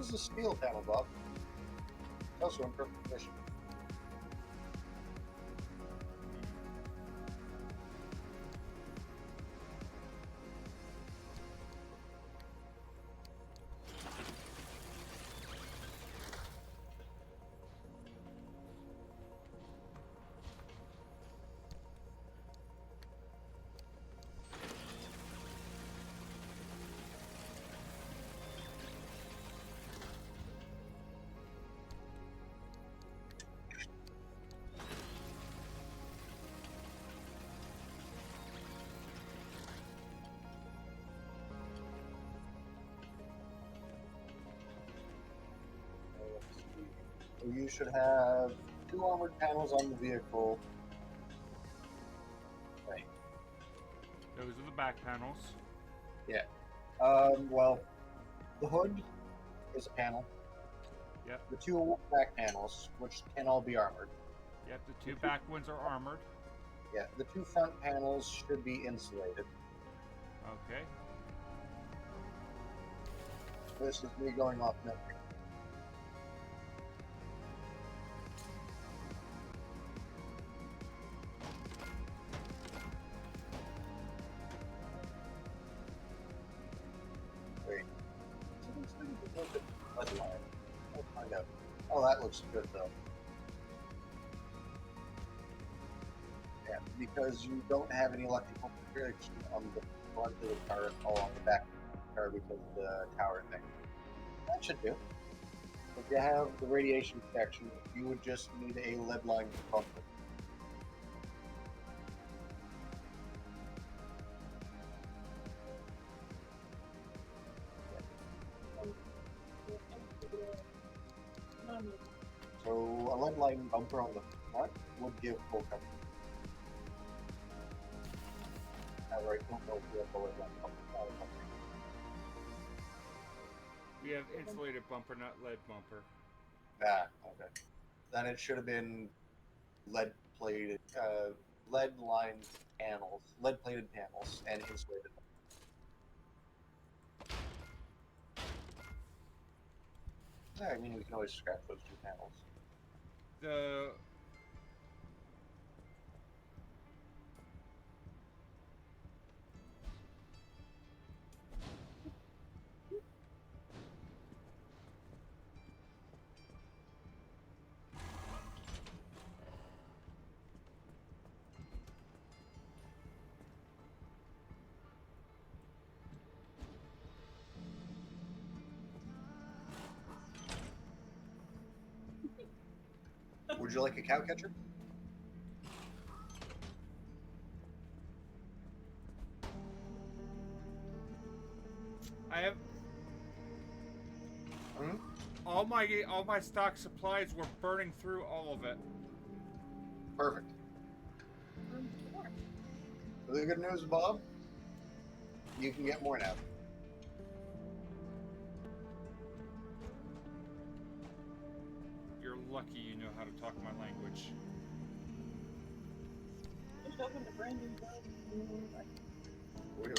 is a steel panel, Bob. It's also in perfect condition. So you should have 2 armored panels on the vehicle. Right. Those are the back panels. Yeah. Well, the hood is a panel. Yep. The 2 back panels, which can all be armored. Yep, the 2 back ones are armored. Yeah, the 2 front panels should be insulated. Okay. This is me going off memory. Wait. Let's find out. Oh, that looks good though. Yeah, because you don't have any electrical protection on the front of the car or on the back of the car because of the tower thing. That should do. If you have the radiation protection, you would just need a lead line bumper. So a lead line bumper on the front would give full coverage. However, I don't know if we have a lead line bumper. We have insulated bumper, not lead bumper. Ah, okay. Then it should have been lead plated, lead lined panels, lead plated panels, and insulated. Yeah, I mean, we can always scrap those 2 panels. The Would you like a cow catcher? I have all my stock supplies were burning through all of it. Perfect. The good news, Bob, you can get more now. You're lucky you know how to talk my language. Just opened a brand new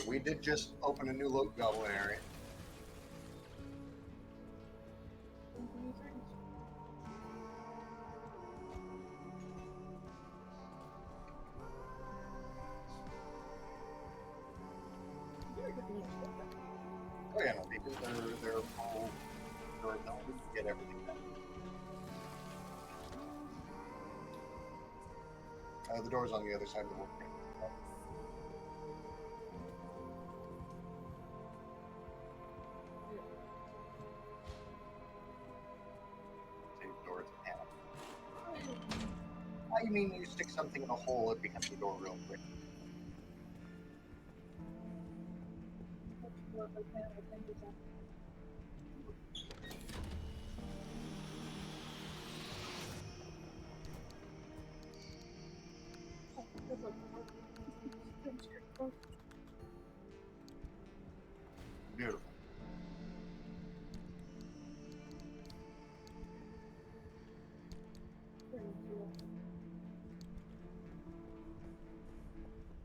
We did just open a new loot goblin area. Oh yeah, no, because they're full. No, we can get everything done. The door's on the other side of the wall. Save door at the panel. I mean, you stick something in a hole, it becomes a door real quick. Beautiful.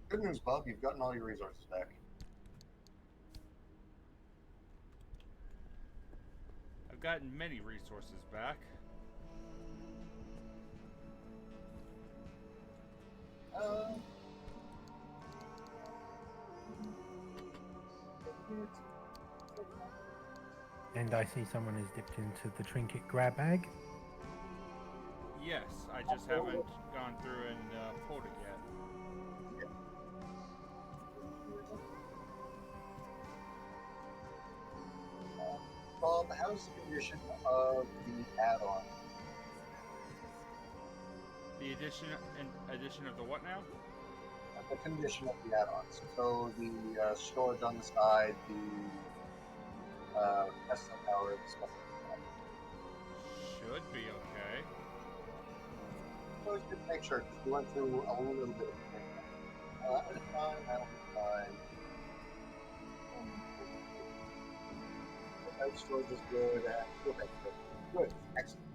Good news, Bob. You've gotten all your resources back. I've I've gotten many resources back. And I see someone has dipped into the trinket grab bag. Yes, I just haven't gone through and pulled it yet. Bob, how's the condition of the add-on? The addition of the what now? The condition of the add-ons. So the storage on the side, the Tesla power, the stuff like that. Should be okay. Always good to make sure, because we went through a little bit of it. That'll be fine, that'll be fine. The storage is good, okay, good, excellent.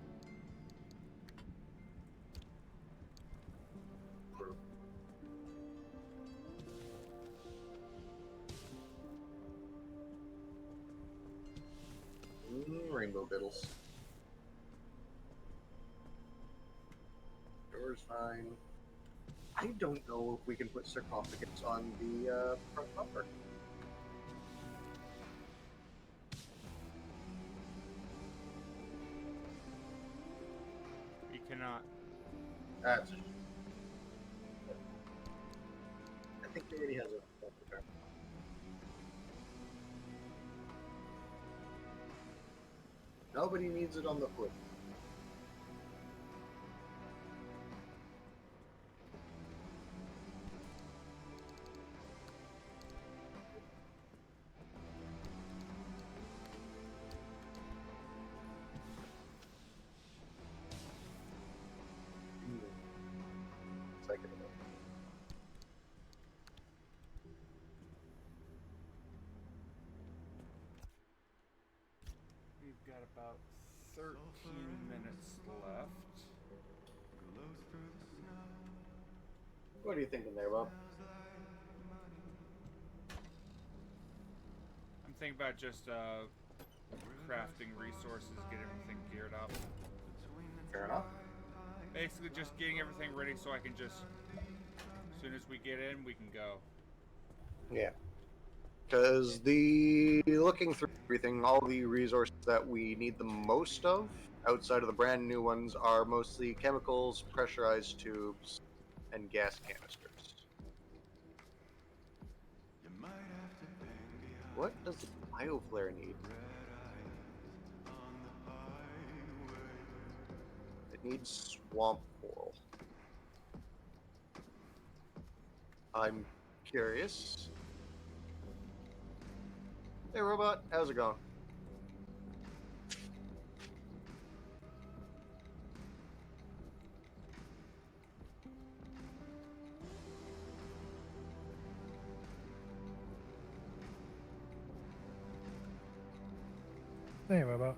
Rainbow Biddles. Door's fine. I don't know if we can put sarcophagus on the front bumper. You cannot. That's it. I think he already has a bumper. Nobody needs it on the hood. Second of all. We've got about 13 minutes left. What are you thinking there, Bob? I'm thinking about just crafting resources, get everything geared up. Fair enough. Basically just getting everything ready so I can just, as soon as we get in, we can go. Yeah. Because looking through everything, all the resources that we need the most of, outside of the brand new ones, are mostly chemicals, pressurized tubes, and gas canisters. What does the bioflare need? It needs swamp coral. I'm curious. Hey, robot, how's it going? Hey, robot.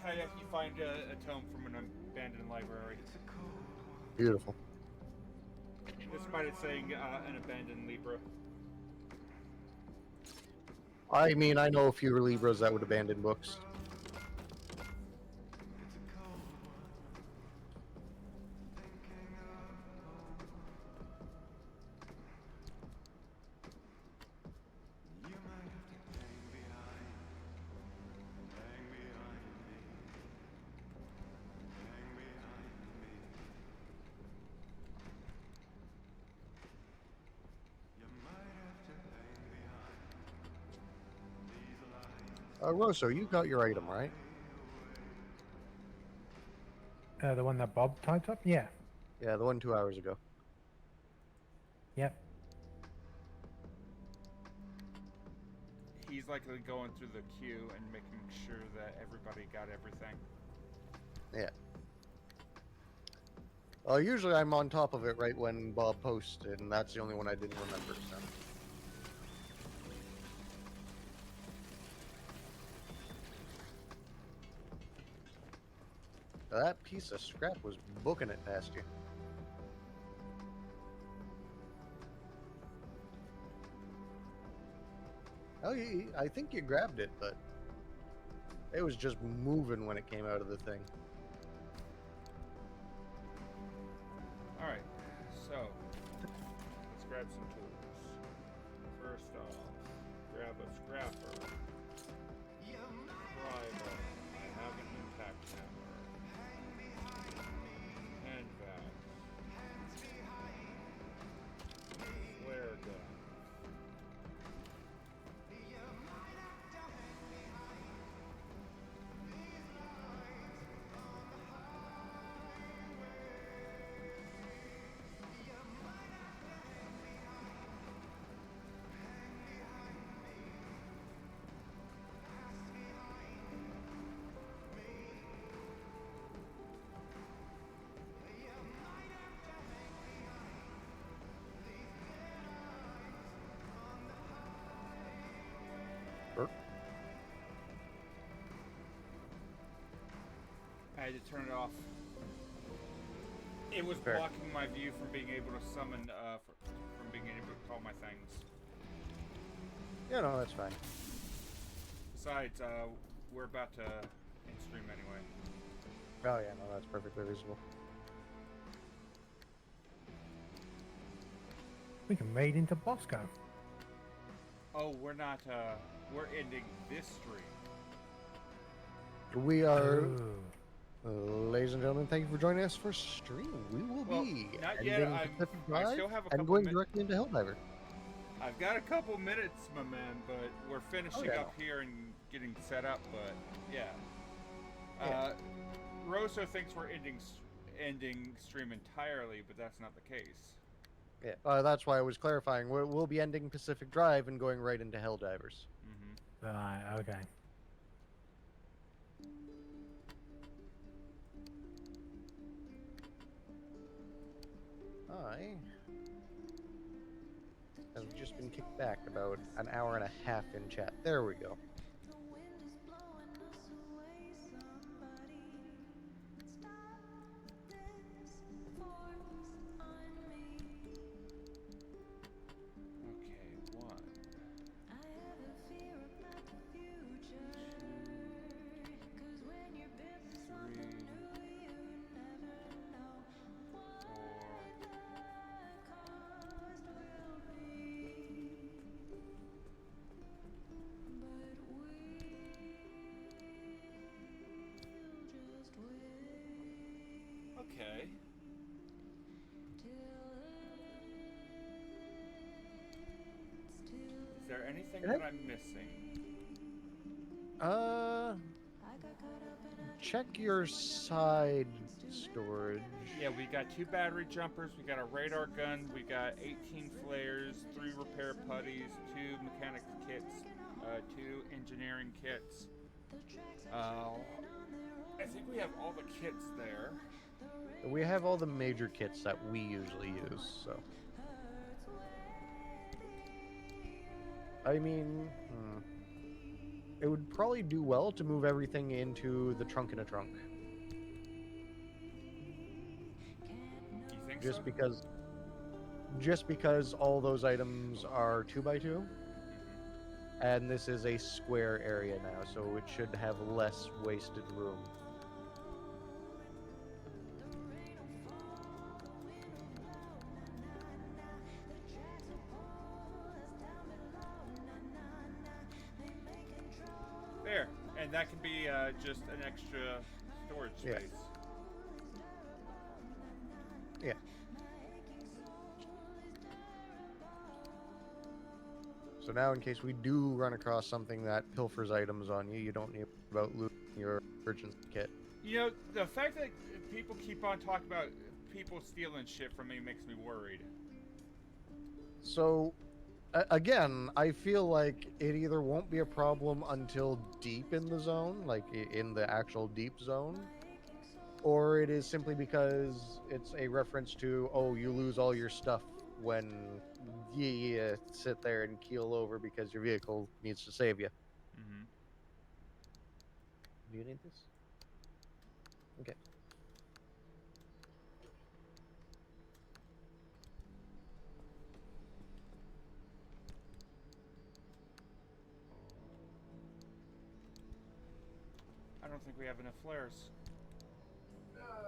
Kayak, you find a tome from an abandoned library. Beautiful. Despite it saying an abandoned Libra. I mean, I know a few Libras that would abandon books. Rosso, you got your item, right? The one that Bob typed up? Yeah. Yeah, the one 2 hours ago. Yep. He's likely going through the queue and making sure that everybody got everything. Yeah. Usually I'm on top of it right when Bob posted, and that's the only one I didn't remember, so. That piece of scrap was booking it past you. Oh, I think you grabbed it, but it was just moving when it came out of the thing. Alright, so let's grab some tools. First off, grab a scrapper. Primer. I have an impact hammer. Hand vac. Flare gun. I had to turn it off. It was Fair. blocking my view from being able to summon, from being able to call my things. Yeah, no, that's fine. Besides, we're about to end stream anyway. Oh yeah, no, that's perfectly reasonable. We can raid into Bosco. Oh, we're not, we're ending this stream. We are, Oh. ladies and gentlemen, thank you for joining us for stream. We will Well, be not yet. ending I Pacific still Drive have a and couple going min- directly into Helldiver. I've got a couple minutes, my man, but we're finishing yeah. up here and getting set up, but yeah. Yeah. Rosso thinks we're ending stream entirely, but that's not the case. Yeah, that's why I was clarifying. We'll be ending Pacific Drive and going right into Helldivers. Mm-hmm. Right, okay. I have just been kicked back about an hour and a half in chat. There we go. Okay, one. Okay. Is there anything that I'm missing? Check your side storage. Yeah, we got 2 battery jumpers, we got a radar gun, we got 18 flares, 3 repair putties, 2 mechanics kits, 2 engineering kits. I think we have all the kits there. We have all the major kits that we usually use, so. I mean, it would probably do well to move everything into the trunk in a trunk. You think Just so? because all those items are 2x2, and this is a square area now, so it should have less wasted room. There, and that can be just an extra storage Yeah. space. Yeah. So now, in case we do run across something that pilfers items on you, you don't need to worry about losing your urgent kit. You know, the fact that people keep on talking about people stealing shit from me makes me worried. So, again, I feel like it either won't be a problem until deep in the zone, like in the actual deep zone, or it is simply because it's a reference to, oh, you lose all your stuff when you sit there and keel over because your vehicle needs to save you. Mm-hmm. Do you need this? Okay. don't think we have enough flares.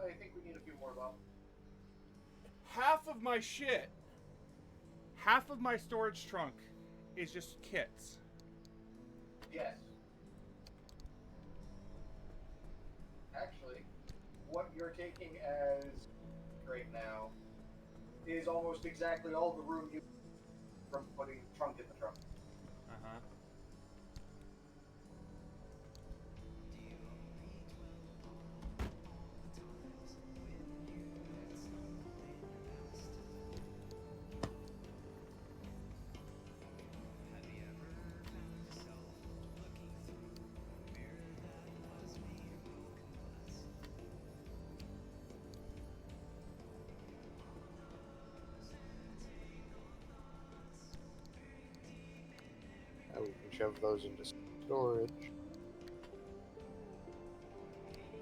I think we need a few more, Bob. Half of my shit, half of my storage trunk is just kits. Yes. Actually, what you're taking as right now is almost exactly all the room you from putting trunk in the trunk. Uh-huh. We can shove those into storage.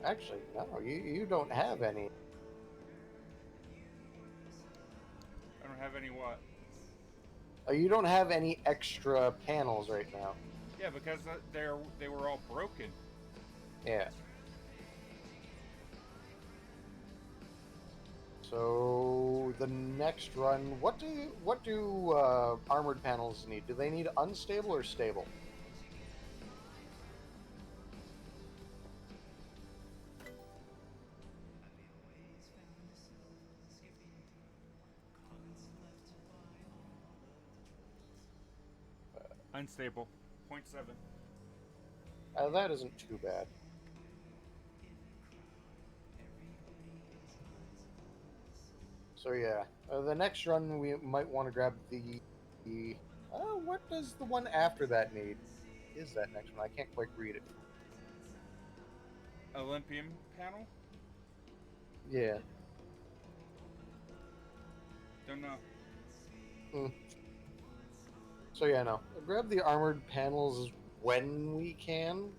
Actually, no, you don't have any. I don't have any what? You don't have any extra panels right now. Yeah, because they were all broken. Yeah. So the next run, what do armored panels need? Do they need unstable or stable? Unstable. 0.7. That isn't too bad. So yeah, the next run we might want to grab the what does the one after that need? Is that next one? I can't quite read it. Olympium panel? Yeah. Don't know. So yeah, no. Grab the armored panels when we can.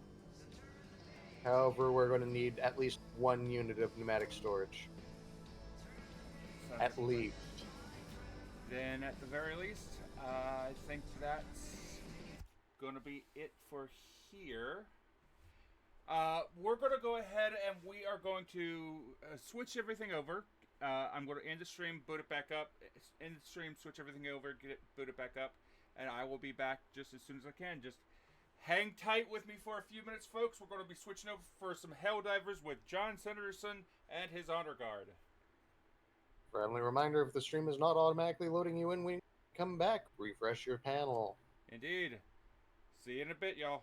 However, we're going to need at least one unit of pneumatic storage. At least. Then, at the very least, I think that's going to be it for here. We're going to go ahead and we are going to switch everything over. I'm going to end the stream, boot it back up. End the stream, switch everything over, boot it back up. And I will be back just as soon as I can. Just hang tight with me for a few minutes, folks. We're going to be switching over for some Helldivers with John Sanderson and his Honor Guard. Friendly reminder, if the stream is not automatically loading you in when you come back, refresh your panel. Indeed. See you in a bit, y'all.